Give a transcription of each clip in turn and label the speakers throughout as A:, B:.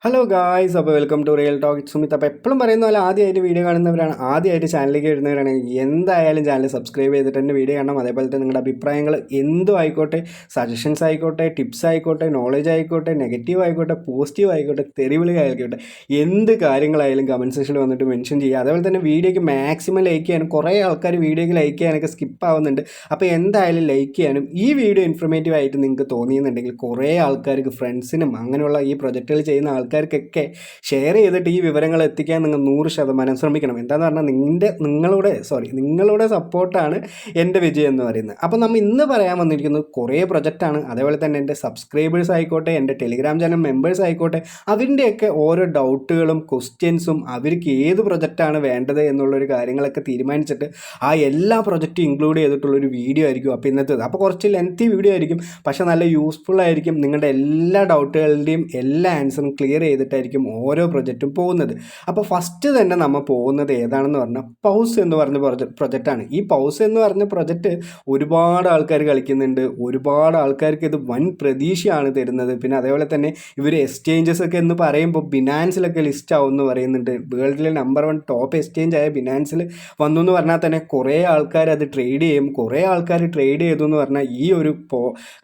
A: Hello guys, അപ്പോൾ welcome to real talk Sumit. അപ്പോൾ എപ്പോഴും പറയുന്ന പോലെ ആദ്യമായിട്ട് വീഡിയോ കാണുന്നവരാണ്, ആദ്യമായിട്ട് ചാനലിലേക്ക് വരുന്നവരാണെങ്കിൽ എന്തായാലും ചാനൽ സബ്സ്ക്രൈബ് ചെയ്തിട്ട് തന്നെ വീഡിയോ കാണണം. അതേപോലെ തന്നെ നിങ്ങളുടെ അഭിപ്രായങ്ങൾ എന്തും ആയിക്കോട്ടെ, സജഷൻസ് ആയിക്കോട്ടെ, ടിപ്സ് ആയിക്കോട്ടെ, നോളജ് ആയിക്കോട്ടെ, നെഗറ്റീവ് ആയിക്കോട്ടെ, പോസിറ്റീവ് ആയിക്കോട്ടെ, തെറിവിളി ആയിക്കോട്ടെ, എന്ത് കാര്യങ്ങളായാലും കമൻറ്റ് സെക്ഷനിൽ വന്നിട്ട് മെൻഷൻ ചെയ്യുക. അതേപോലെ തന്നെ വീഡിയോയ്ക്ക് മാക്സിമം ലൈക്ക് ചെയ്യാനും, കുറേ ആൾക്കാർ വീഡിയോയ്ക്ക് ലൈക്ക് ചെയ്യാനൊക്കെ സ്കിപ്പ് ആവുന്നുണ്ട്. അപ്പോൾ എന്തായാലും ലൈക്ക് ചെയ്യാനും, ഈ വീഡിയോ ഇൻഫർമേറ്റീവ് ആയിട്ട് നിങ്ങൾക്ക് തോന്നിയെന്നുണ്ടെങ്കിൽ കുറേ ആൾക്കാർക്ക് ഫ്രണ്ട്സിനും അങ്ങനെയുള്ള ഈ പ്രൊജക്റ്റുകൾ ചെയ്യുന്ന ആൾക്കാർക്കൊക്കെ ഷെയർ ചെയ്തിട്ട് ഈ വിവരങ്ങൾ എത്തിക്കാൻ നിങ്ങൾ 100% ശ്രമിക്കണം. എന്താണെന്ന് പറഞ്ഞാൽ നിങ്ങളുടെ സപ്പോർട്ടാണ് എൻ്റെ വിജയം എന്ന് പറയുന്നത്. അപ്പോൾ നമ്മൾ ഇന്ന് പറയാൻ വന്നിരിക്കുന്നത് കുറേ പ്രൊജക്റ്റാണ്. അതേപോലെ തന്നെ എൻ്റെ സബ്സ്ക്രൈബേഴ്സ് ആയിക്കോട്ടെ, എൻ്റെ ടെലിഗ്രാം ചാനൽ മെമ്പേഴ്സ് ആയിക്കോട്ടെ, അവരുടെയൊക്കെ ഓരോ ഡൗട്ടുകളും ക്വസ്റ്റ്യൻസും അവർക്ക് ഏത് പ്രൊജക്റ്റാണ് വേണ്ടത് എന്നുള്ളൊരു കാര്യങ്ങളൊക്കെ തീരുമാനിച്ചിട്ട് ആ എല്ലാ പ്രൊജക്റ്റും ഇൻക്ലൂഡ് ചെയ്തിട്ടുള്ളൊരു വീഡിയോ ആയിരിക്കും അപ്പോൾ ഇന്നത്തേത്. അപ്പോൾ കുറച്ച് ലെങ്തി വീഡിയോ ആയിരിക്കും, പക്ഷേ നല്ല യൂസ്ഫുൾ ആയിരിക്കും. നിങ്ങളുടെ എല്ലാ ഡൗട്ടുകളുടെയും എല്ലാ ആൻസറും ക്ലിയർ ചെയ്തിട്ടായിരിക്കും ഓരോ പ്രൊജക്റ്റും പോകുന്നത്. അപ്പോൾ ഫസ്റ്റ് തന്നെ നമ്മൾ പോകുന്നത് ഏതാണെന്ന് പറഞ്ഞാൽ പൗസ് എന്ന് പറഞ്ഞ പ്രൊജക്റ്റാണ്. ഈ പൗസ് എന്ന് പറഞ്ഞ പ്രൊജക്റ്റ് ഒരുപാട് ആൾക്കാർ കളിക്കുന്നുണ്ട്, ഒരുപാട് ആൾക്കാർക്ക് ഇത് വൻ പ്രതീക്ഷയാണ് തരുന്നത്. പിന്നെ അതേപോലെ തന്നെ ഇവർ എക്സ്ചേഞ്ചസ് ഒക്കെ എന്ന് പറയുമ്പോൾ ബിനാൻസിലൊക്കെ ലിസ്റ്റ് ആവും എന്ന് പറയുന്നുണ്ട്. വേൾഡിലെ നമ്പർ 1 ടോപ്പ് എക്സ്ചേഞ്ച് ആയ ബിനാൻസിൽ വന്നു എന്ന് പറഞ്ഞാൽ തന്നെ കുറേ ആൾക്കാർ അത് ട്രേഡ് ചെയ്യും. കുറേ ആൾക്കാർ ട്രേഡ് ചെയ്തു എന്ന് പറഞ്ഞാൽ ഈ ഒരു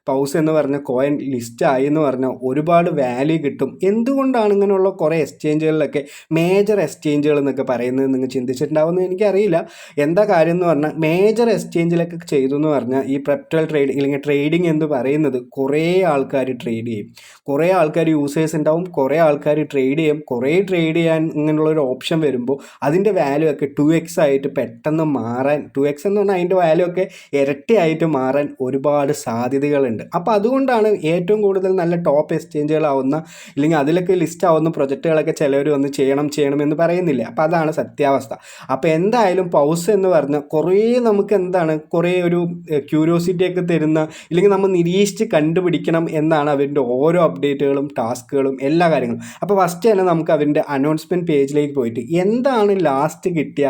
A: പൗസ് എന്ന് പറഞ്ഞ കോയിൻ ലിസ്റ്റ് ആയി എന്ന് പറഞ്ഞാൽ ഒരുപാട് വാല്യൂ കിട്ടും. എന്തുകൊണ്ടാണ് ഇങ്ങനെയുള്ള കുറേ എക്സ്ചേഞ്ചുകളിലൊക്കെ മേജർ എക്സ്ചേഞ്ചുകൾ എന്നൊക്കെ പറയുന്നത് നിങ്ങൾ ചിന്തിച്ചിട്ടുണ്ടാവുമെന്ന് എനിക്കറിയില്ല. എന്താ കാര്യം എന്ന് പറഞ്ഞാൽ മേജർ എക്സ്ചേഞ്ചിലൊക്കെ ചെയ്തു എന്ന് പറഞ്ഞാൽ ഈ പ്രപ്റ്റൽ ട്രേഡ് അല്ലെങ്കിൽ ട്രേഡിംഗ് എന്ന് പറയുന്നത് കുറേ ആൾക്കാർ ട്രേഡ് ചെയ്യും, കുറേ ആൾക്കാർ യൂസേഴ്സ് ഉണ്ടാവും, കുറേ ആൾക്കാർ ട്രേഡ് ചെയ്യും. കുറേ ട്രേഡ് ചെയ്യാൻ ഇങ്ങനെയുള്ളൊരു ഓപ്ഷൻ വരുമ്പോൾ അതിൻ്റെ വാല്യൂ ഒക്കെ 2x ആയിട്ട് പെട്ടെന്ന് മാറാൻ, 2x എന്ന് പറഞ്ഞാൽ അതിൻ്റെ വാല്യൂ ഒക്കെ ഇരട്ടിയായിട്ട് മാറാൻ ഒരുപാട് സാധ്യതകളുണ്ട്. അപ്പോൾ അതുകൊണ്ടാണ് ഏറ്റവും കൂടുതൽ നല്ല ടോപ്പ് എക്സ്ചേഞ്ചുകളാവുന്ന ഇല്ലെങ്കിൽ അതിലൊക്കെ ലിസ്റ്റ് ആവുന്ന പ്രൊജക്റ്റുകളൊക്കെ ചിലവർ വന്ന് ചെയ്യണമെന്ന് പറയുന്നില്ല. അപ്പോൾ അതാണ് സത്യാവസ്ഥ. അപ്പോൾ എന്തായാലും പൗസ് എന്ന് പറഞ്ഞാൽ കുറേ ഒരു ക്യൂരിയോസിറ്റി ഒക്കെ തരുന്ന, ഇല്ലെങ്കിൽ നമ്മൾ നിരീക്ഷിച്ച് കണ്ടുപിടിക്കണം എന്നാണ് അവരുടെ ഓരോ അപ്ഡേറ്റുകളും ടാസ്കുകളും എല്ലാ കാര്യങ്ങളും. അപ്പോൾ ഫസ്റ്റ് തന്നെ നമുക്ക് അവരുടെ അനൗൺസ്മെൻറ്റ് പേജിലേക്ക് പോയിട്ട് എന്താണ് ലാസ്റ്റ് കിട്ടിയ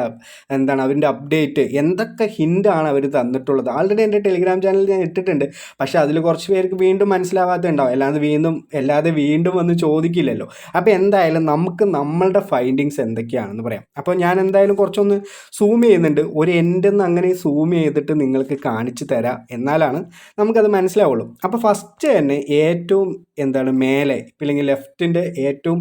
A: അവരുടെ അപ്ഡേറ്റ്, എന്തൊക്കെ ഹിൻ്റാണ് അവർ തന്നിട്ടുള്ളത്. ആൾറെഡി എൻ്റെ ടെലിഗ്രാം ചാനലിൽ ഞാൻ ഇട്ടിട്ടുണ്ട്, പക്ഷേ അതിൽ കുറച്ച് പേർക്ക് വീണ്ടും മനസ്സിലാവാത്തുണ്ടാവും. അല്ലാതെ വീണ്ടും വന്ന് ചോദിക്കില്ലല്ലോ. അപ്പോൾ എന്തായാലും നമുക്ക് നമ്മളുടെ ഫൈൻഡിങ്സ് എന്തൊക്കെയാണെന്ന് പറയാം. അപ്പോൾ ഞാൻ എന്തായാലും കുറച്ചൊന്ന് സൂം ചെയ്യുന്നുണ്ട്, ഒരു എൻഡെന്ന് അങ്ങനെ സൂം ചെയ്തിട്ട് നിങ്ങൾക്ക് കാണിച്ചു തരാം, എന്നാലാണ് നമുക്കത് മനസ്സിലാവുള്ളൂ. അപ്പോൾ ഫസ്റ്റ് തന്നെ ഏറ്റവും മേലെ ഇല്ലെങ്കിൽ ലെഫ്റ്റിൻ്റെ ഏറ്റവും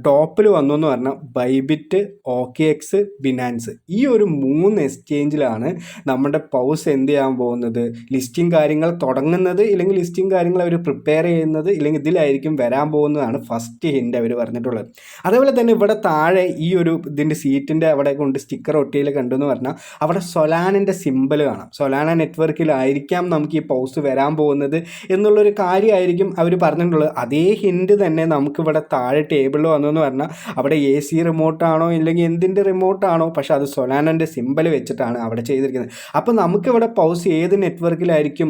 A: ടോപ്പിൽ വന്നു എന്ന് പറഞ്ഞാൽ ബൈബിറ്റ്, OKX, ബിനാൻസ്. ഈ ഒരു 3 എക്സ്ചേഞ്ചിലാണ് നമ്മുടെ പൗസ് എന്ത് ചെയ്യാൻ പോകുന്നത്, ലിസ്റ്റിംഗ് കാര്യങ്ങൾ തുടങ്ങുന്നത്, ഇല്ലെങ്കിൽ ലിസ്റ്റിംഗ് കാര്യങ്ങൾ അവർ പ്രിപ്പയർ ചെയ്യുന്നത്, ഇല്ലെങ്കിൽ ഇതിലായിരിക്കും വരാൻ പോകുന്നതാണ് ഫസ്റ്റ് ഹിൻ്റ് അവർ പറഞ്ഞിട്ടുള്ളത്. അതേപോലെ തന്നെ ഇവിടെ താഴെ ഈ ഒരു ഇതിൻ്റെ സീറ്റിൻ്റെ അവിടെ കൊണ്ട് സ്റ്റിക്കർ ഒട്ടിയിൽ കണ്ടെന്ന് പറഞ്ഞാൽ അവിടെ സൊലാനൻ്റെ സിമ്പിൾ കാണാം. സൊലാന നെറ്റ്വർക്കിലായിരിക്കാം നമുക്ക് ഈ പൗസ് വരാൻ പോകുന്നത് എന്നുള്ളൊരു കാര്യമായിരിക്കും അവർ പറഞ്ഞിട്ടുള്ളത്. അതേ ഹിൻ്റ് തന്നെ നമുക്കിവിടെ താഴെ ടേബിളിൽ വന്നെന്ന് പറഞ്ഞാൽ അവിടെ AC റിമോട്ടാണോ ഇല്ലെങ്കിൽ എന്തിൻ്റെ റിമോട്ടാണോ, പക്ഷെ അത് സൊലാനൻ്റെ സിമ്പിൾ വെച്ചിട്ടാണ് അവിടെ ചെയ്തിരിക്കുന്നത്. അപ്പോൾ നമുക്കിവിടെ പൗസ് ഏത് നെറ്റ്വർക്കിലായിരിക്കും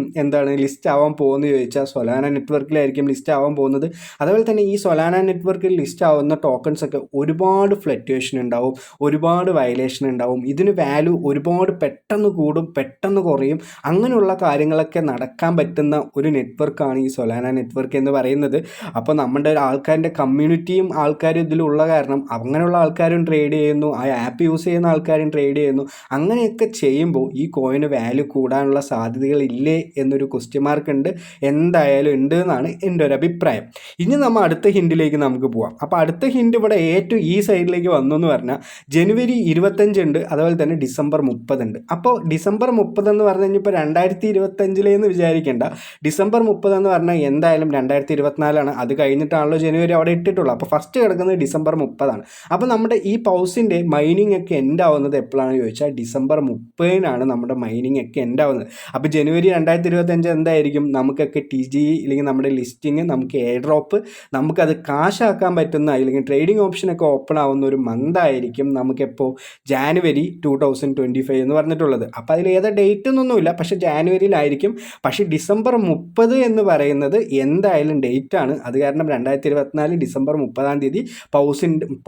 A: ലിസ്റ്റ് ആവാൻ പോകുന്നത് ചോദിച്ചാൽ സൊലാന നെറ്റ്വർക്കിലായിരിക്കും ലിസ്റ്റ് ആവാൻ പോകുന്നത്. അതുപോലെ തന്നെ ഈ സൊലാന നെറ്റ്വർക്കിൽ ലിസ്റ്റ് ആവുന്ന ടോക്കൺസ് ഒക്കെ ഒരുപാട് ഫ്ലക്ച്വേഷൻ ഉണ്ടാവും, ഒരുപാട് വയലേഷൻ ഉണ്ടാവും. ഇതിന് വാല്യൂ ഒരുപാട് പെട്ടെന്ന് കൂടും, പെട്ടെന്ന് കുറയും. അങ്ങനെയുള്ള കാര്യങ്ങളൊക്കെ നടക്കാൻ പറ്റുന്ന ഒരു നെറ്റ്വർക്കാണ് ഈ സൊലാന നെറ്റ്വർക്ക് എന്ന് പറയുന്നത്. അപ്പോൾ നമ്മുടെ ആൾക്കാരുടെ കമ്മ്യൂണിറ്റിയും ആൾക്കാരും ഇതിലുള്ള കാരണം അങ്ങനെയുള്ള ആൾക്കാരും ട്രേഡ് ചെയ്യുന്നു, ആ ആപ്പ് യൂസ് ചെയ്യുന്ന ആൾക്കാരും ട്രേഡ് ചെയ്യുന്നു. അങ്ങനെയൊക്കെ ചെയ്യുമ്പോൾ ഈ കോയിന് വാല്യൂ കൂടാനുള്ള സാധ്യതകളില്ലേ എന്നൊരു ക്വസ്റ്റ്യൻ മാർക്ക് ഉണ്ട്. എന്തായാലും ഉണ്ട് എന്നാണ് എൻ്റെ ഒരു അഭിപ്രായം. ഇനി നമ്മൾ അടുത്ത ഹിൻഡിലേക്ക് നമുക്ക് പോവാം. അപ്പോൾ അടുത്ത ഹിൻഡ് ഇവിടെ ഏറ്റവും ഈ സൈഡിലേക്ക് വന്നു എന്ന് പറഞ്ഞാൽ ജനുവരി 25 ഉണ്ട്, അതുപോലെ തന്നെ ഡിസംബർ 30 ഉണ്ട്. അപ്പോൾ ഡിസംബർ 30 എന്ന് പറഞ്ഞു കഴിഞ്ഞാൽ ഇപ്പോൾ 2025 വിചാരിക്കേണ്ട. ഡിസംബർ 30 എന്ന് പറഞ്ഞാൽ എന്തായാലും 2024 അത് കഴിഞ്ഞിട്ടാണല്ലോ ജനുവരി അവിടെ ഇട്ടിട്ടുള്ളൂ. അപ്പോൾ ഫസ്റ്റ് കിടക്കുന്നത് ഡിസംബർ 30. അപ്പോൾ നമ്മുടെ ഈ പൗസിൻ്റെ മൈനിങ് ഒക്കെ എൻഡ് ആവുന്നത് എപ്പോഴാണെന്ന് ചോദിച്ചാൽ ഡിസംബർ 30 നമ്മുടെ മൈനിങ് ഒക്കെ എൻഡ് ആവുന്നത്. അപ്പോൾ ജനുവരി 2025 എന്തായിരിക്കും, നമുക്കൊക്കെ TGE ഇല്ലെങ്കിൽ നമ്മുടെ ലിസ്റ്റിങ്, നമുക്ക് എയർ ഡ്രോപ്പ്, നമുക്കത് കാശാക്കാൻ പറ്റുന്ന ഇല്ലെങ്കിൽ ട്രേഡിംഗ് ഓപ്ഷനൊക്കെ ഓപ്പൺ ആവുന്ന ഒരു മന്ത് ആയിരിക്കും നമുക്കെപ്പോൾ ജാനുവരി 2025 എന്ന് പറഞ്ഞിട്ടുള്ളത്. അപ്പോൾ അതിൽ ഏതാ ഡേറ്റ് എന്നൊന്നുമില്ല, പക്ഷേ ജാനുവരിയിലായിരിക്കും. പക്ഷേ ഡിസംബർ 30 എന്ന് പറയുന്നത് എന്തായാലും ഡേറ്റാണ്. അത് കാരണം 2024 ഡിസംബർ 30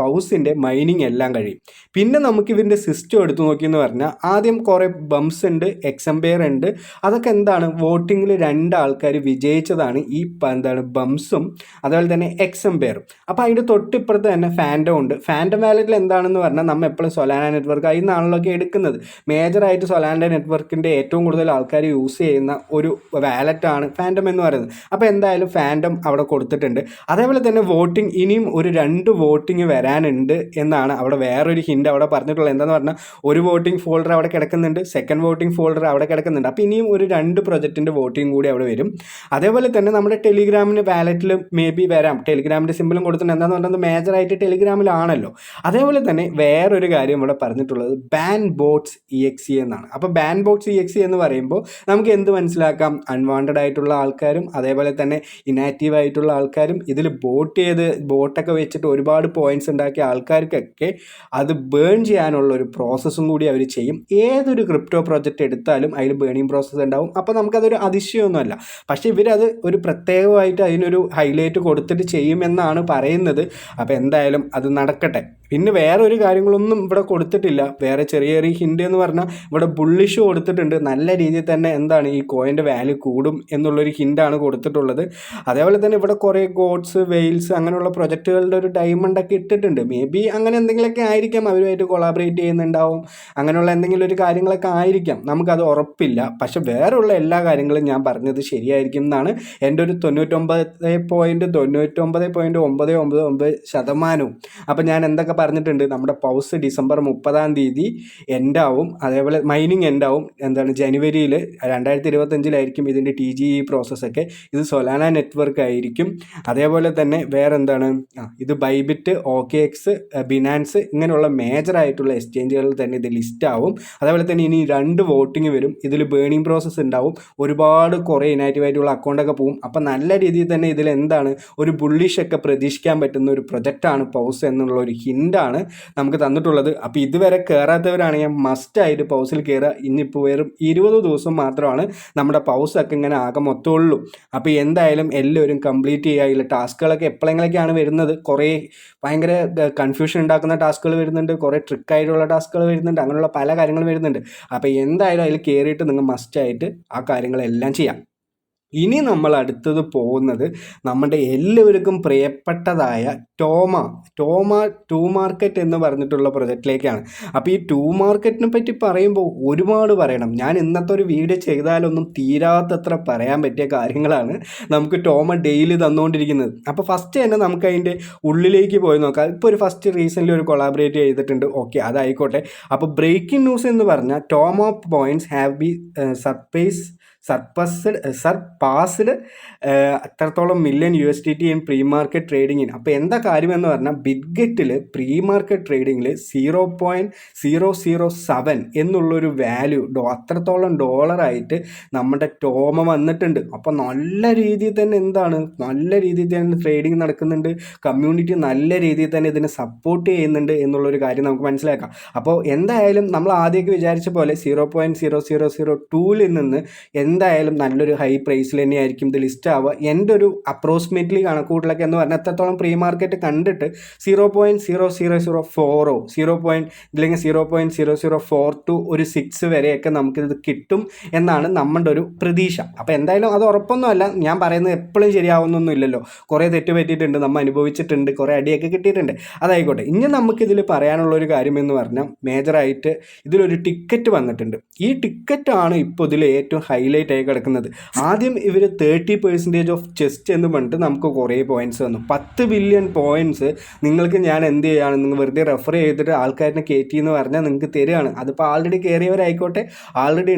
A: പൗസിൻ്റെ മൈനിങ് എല്ലാം കഴിയും. പിന്നെ നമുക്ക് ഇവൻ്റെ സിസ്റ്റം എടുത്തു നോക്കിയെന്ന് പറഞ്ഞാൽ ആദ്യം കുറേ ബംസ് ഉണ്ട്, എക്സംപയർ ഉണ്ട്. അതൊക്കെ എന്താണ്, വോട്ടിങ്ങിൽ 2 ആൾക്കാർ വിജയിച്ചതാണ് ഈ ബംസും അതുപോലെ തന്നെ എക്സംപയറും. അപ്പോൾ അതിൻ്റെ തൊട്ടിപ്പുറത്ത് തന്നെ ഫാൻഡം ഉണ്ട്. ഫാൻഡം വാലറ്റിൽ എന്താണെന്ന് പറഞ്ഞാൽ നമ്മൾ എപ്പോഴും സൊലാന നെറ്റ്വർക്ക് അതിൽ നിന്നാണല്ലോ എടുക്കുന്നത്. മേജറായിട്ട് സൊലാന നെറ്റ്വർക്കിൻ്റെ ഏറ്റവും കൂടുതൽ ആൾക്കാർ യൂസ് ചെയ്യുന്ന ഒരു വാലറ്റാണ് ഫാൻഡം എന്ന് പറയുന്നത്. അപ്പോൾ എന്തായാലും ഫാൻഡം അവിടെ കൊടുത്തിട്ടുണ്ട്. അതേപോലെ തന്നെ വോട്ടിംഗ് ഇനിയും ഒരു 2 വോട്ടിംഗ് വരാനുണ്ട് എന്നാണ് അവിടെ വേറൊരു ഹിൻ്റ് അവിടെ പറഞ്ഞിട്ടുള്ളത്. എന്താണെന്ന് പറഞ്ഞാൽ ഒരു വോട്ടിംഗ് ഫോൾഡർ അവിടെ കിടക്കുന്നുണ്ട്, സെക്കൻഡ് വോട്ടിംഗ് ഫോൾഡർ അവിടെ കിടക്കുന്നുണ്ട്. അപ്പോൾ ഇനിയും ഒരു 2 പ്രൊജക്റ്റിൻ്റെ വോട്ടിംഗ് കൂടി അവിടെ വരും. അതേപോലെ തന്നെ നമ്മുടെ ടെലിഗ്രാമിന് വാലറ്റിൽ മേ ബി വരാം. ടെലിഗ്രാമിൻ്റെ സിമ്പിളും കൊടുത്തിട്ടുണ്ട്. എന്താണെന്ന് പറഞ്ഞാൽ മേജറായിട്ട് ടെലിഗ്രാമിലാണല്ലോ. അതേപോലെ തന്നെ വേറൊരു കാര്യം ഇവിടെ പറഞ്ഞിട്ടുള്ളത് ബാൻ ബോട്ട്സ് EXE എന്നാണ്. അപ്പോൾ ബാൻ ബോട്ട്സ് EXE എന്ന് പറയുമ്പോൾ നമുക്ക് എന്ത് മനസ്സിലാക്കാം, അൺവാണ്ടഡ് ആയിട്ടുള്ള ആൾക്കാരും അതേപോലെ തന്നെ ഇനാക്റ്റീവ് ആയിട്ടുള്ള ആൾക്കാരും ഇതിൽ ബോട്ടൊക്കെ വെച്ചിട്ട് ഒരുപാട് പോയിന്റ്സ് ഉണ്ടാക്കിയ ആൾക്കാർക്കൊക്കെ അത് ബേൺ ചെയ്യാനുള്ള ഒരു പ്രോസസ്സും കൂടി അവർ ചെയ്യും. ഏതൊരു ക്രിപ്റ്റോ പ്രോജക്റ്റ് എടുത്താലും അതിൽ ബേണിംഗ് പ്രോസസ്സ് ഉണ്ടാവും. അപ്പോൾ നമുക്കതൊരു അതിശയമൊന്നുമല്ല. പക്ഷേ ഇവരത് ഒരു പ്രത്യേകമായിട്ട് അതിനൊരു ഹൈലൈറ്റ് കൊടുത്തിട്ട് ചെയ്യുമെന്നാണ് പറയുന്നത്. അപ്പോൾ എന്തായാലും അത് നടക്കട്ടെ. പിന്നെ വേറെ ഒരു കാര്യങ്ങളൊന്നും ഇവിടെ കൊടുത്തിട്ടില്ല. വേറെ ചെറിയ ചെറിയ ഹിൻ്റ് എന്ന് പറഞ്ഞാൽ ഇവിടെ ബുള്ളിഷ് കൊടുത്തിട്ടുണ്ട്. നല്ല രീതിയിൽ തന്നെ എന്താണ് ഈ കോയിൻ്റെ വാല്യൂ കൂടും എന്നുള്ളൊരു ഹിൻ്റാണ് കൊടുത്തിട്ടുള്ളത്. അതേപോലെ തന്നെ ഇവിടെ കുറേ ഗോഡ്സ്, വെയിൽസ് അങ്ങനെയുള്ള പ്രൊജക്റ്റുകളുടെ ഒരു ഡയമണ്ടൊക്കെ ഇട്ടിട്ടുണ്ട്. മേ ബി അങ്ങനെ എന്തെങ്കിലുമൊക്കെ ആയിരിക്കാം, അവരുമായിട്ട് കൊളാബറേറ്റ് ചെയ്യുന്നുണ്ടാവും. അങ്ങനെയുള്ള എന്തെങ്കിലും ഒരു കാര്യങ്ങളൊക്കെ ആയിരിക്കാം, നമുക്കത് ഉറപ്പില്ല. പക്ഷെ വേറെയുള്ള എല്ലാ കാര്യങ്ങളും ഞാൻ പറഞ്ഞത് ശരിയായിരിക്കും എന്നാണ് എൻ്റെ ഒരു 99.9999% അപ്പം ഞാൻ എന്തൊക്കെ പറഞ്ഞിട്ടുണ്ട്, നമ്മുടെ പൗസ് ഡിസംബർ 30 എൻഡ് ആവും. അതേപോലെ മൈനിങ് എൻഡ് ആവും. എന്താണ് ജനുവരിയിൽ 2025 ഇതിൻ്റെ TGE പ്രോസസ്സൊക്കെ. ഇത് സൊലാന നെറ്റ്വർക്ക് ആയിരിക്കും. അതേപോലെ തന്നെ വേറെ എന്താണ്, ഇത് ബൈബിറ്റ്, OKX, ബിനാൻസ് ഇങ്ങനെയുള്ള മേജറായിട്ടുള്ള എക്സ്ചേഞ്ചുകളിൽ തന്നെ ഇത് ലിസ്റ്റ് ആവും. അതേപോലെ തന്നെ ഇനി 2 വോട്ടിംഗ് വരും. ഇതിൽ ബേണിംഗ് പ്രോസസ്സ് ഉണ്ടാവും. ഒരുപാട് കുറേ ഇനാക്റ്റീവ് ആയിട്ടുള്ള അക്കൗണ്ടൊക്കെ പോകും. അപ്പം നല്ല രീതിയിൽ തന്നെ ഇതിൽ എന്താണ് ഒരു ബുള്ളിഷൊക്കെ പ്രതീക്ഷിക്കാൻ പറ്റുന്ന ഒരു പ്രൊജക്റ്റാണ് പൗസ് എന്നുള്ള ഒരു ഹിൻ്റാണ് നമുക്ക് തന്നിട്ടുള്ളത്. അപ്പോൾ ഇതുവരെ കയറാത്തവരാണെങ്കിൽ മസ്റ്റായിട്ട് പൗസിൽ കയറുക. ഇനിയിപ്പോൾ വെറും 20 ദിവസം മാത്രമാണ് നമ്മുടെ പൗസൊക്കെ ഇങ്ങനെ ആകെ മൊത്തമുള്ളൂ. അപ്പോൾ എന്തായാലും എല്ലാവരും കംപ്ലീറ്റ് ചെയ്യുക. ഇതിൽ ടാസ്കുകളൊക്കെ എപ്പോഴെങ്കിലൊക്കെയാണ് വരുന്നത്. കുറേ ഭയങ്കര കൺഫ്യൂഷൻ ഉണ്ടാക്കുന്ന ടാസ്കുകൾ വരുന്നുണ്ട്, കുറേ ട്രിക്കായിട്ടുള്ള ടാസ്കുകൾ വരുന്നുണ്ട്, അങ്ങനെയുള്ള പല കാര്യങ്ങളും വരുന്നുണ്ട്. അപ്പോൾ എന്തായാലും അതിൽ കയറിയിട്ട് നിങ്ങൾ മസ്റ്റായിട്ട് ആ കാര്യങ്ങളെല്ലാം ചെയ്യാം. ഇനി നമ്മൾ അടുത്തത് പോകുന്നത് നമ്മുടെ എല്ലാവർക്കും പ്രിയപ്പെട്ടതായ ടോമ 2 മാർക്കറ്റ് എന്ന് പറഞ്ഞിട്ടുള്ള പ്രൊജക്റ്റിലേക്കാണ്. അപ്പോൾ ഈ 2 മാർക്കറ്റിനെ പറ്റി പറയുമ്പോൾ ഒരുപാട് പറയണം. ഞാൻ ഇന്നത്തെ ഒരു വീഡിയോ ചെയ്താലൊന്നും തീരാത്തത്ര പറയാൻ പറ്റിയ കാര്യങ്ങളാണ് നമുക്ക് ടോമ ഡെയിലി തന്നുകൊണ്ടിരിക്കുന്നത്. അപ്പോൾ ഫസ്റ്റ് തന്നെ നമുക്ക് അതിൻ്റെ ഉള്ളിലേക്ക് പോയി നോക്കാം. ഇപ്പോൾ ഒരു ഫസ്റ്റ് റീസെൻ്റ്ലി ഒരു കൊളാബറേറ്റ് ചെയ്തിട്ടുണ്ട്. ഓക്കെ, അതായിക്കോട്ടെ. അപ്പോൾ ബ്രേക്കിംഗ് ന്യൂസ് എന്ന് പറഞ്ഞാൽ Toma points have be surpassed അത്രത്തോളം million USDT in pre market ട്രേഡിങ്ങിന്. അപ്പോൾ എന്താ കാര്യമെന്ന് പറഞ്ഞാൽ ബിറ്റ്ഗെറ്റിൽ പ്രീ മാർക്കറ്റ് ട്രേഡിങ്ങിൽ 0.007 എന്നുള്ളൊരു വാല്യൂ അത്രത്തോളം ഡോളറായിട്ട് നമ്മുടെ ടോമ വന്നിട്ടുണ്ട്. അപ്പോൾ നല്ല രീതിയിൽ തന്നെ നല്ല രീതിയിൽ തന്നെ ട്രേഡിങ് നടക്കുന്നുണ്ട്. കമ്മ്യൂണിറ്റി നല്ല രീതിയിൽ തന്നെ ഇതിനെ സപ്പോർട്ട് ചെയ്യുന്നുണ്ട് എന്നുള്ളൊരു കാര്യം നമുക്ക് മനസ്സിലാക്കാം. അപ്പോൾ എന്തായാലും നമ്മൾ ആദ്യമൊക്കെ വിചാരിച്ച പോലെ 0.0002 നിന്ന് എന്തായാലും നല്ലൊരു ഹൈ പ്രൈസിൽ തന്നെയായിരിക്കും ഇത് ലിസ്റ്റ് ആവുക. എൻ്റെ ഒരു അപ്രോക്സിമേറ്റ്ലി കണക്കൂട്ടലൊക്കെ എന്ന് പറഞ്ഞാൽ എത്രത്തോളം പ്രീ മാർക്കറ്റ് കണ്ടിട്ട് 0.0004 ഇല്ലെങ്കിൽ 0.0042 ഒരു 6 വരെയൊക്കെ നമുക്കിത് കിട്ടും എന്നാണ് നമ്മുടെ ഒരു പ്രതീക്ഷ. അപ്പോൾ എന്തായാലും അത് ഉറപ്പൊന്നുമല്ല, ഞാൻ പറയുന്നത് എപ്പോഴും ശരിയാവുന്നൊന്നും ഇല്ലല്ലോ. കുറേ തെറ്റ് പറ്റിയിട്ടുണ്ട്, നമ്മൾ അനുഭവിച്ചിട്ടുണ്ട്, കുറേ അടിയൊക്കെ കിട്ടിയിട്ടുണ്ട്. അതായിക്കോട്ടെ. ഇനി നമുക്കിതിൽ പറയാനുള്ളൊരു കാര്യം എന്ന് പറഞ്ഞാൽ മേജറായിട്ട് ഇതിലൊരു ടിക്കറ്റ് വന്നിട്ടുണ്ട്. ഈ ടിക്കറ്റാണ് ഇപ്പോൾ ഇതിൽ ഏറ്റവും ഹൈലൈറ്റ് ആയി കിടക്കുന്നത്. ആദ്യം ഇവർ 30% ഓഫ് ചെസ്റ്റ് എന്ന് പറഞ്ഞിട്ട് നമുക്ക് കുറേ പോയിന്റ്സ് തന്നു. 10 ബില്യൺ പോയിന്റ്സ് നിങ്ങൾക്ക് ഞാൻ എന്ത് ചെയ്യുകയാണ്, നിങ്ങൾ വെറുതെ റെഫർ ചെയ്തിട്ട് ആൾക്കാരിനെ കയറ്റി എന്ന് പറഞ്ഞാൽ നിങ്ങൾക്ക് തരികയാണ്. അതിപ്പോൾ ആൾറെഡി കയറിയവരായിക്കോട്ടെ, ആൾറെഡി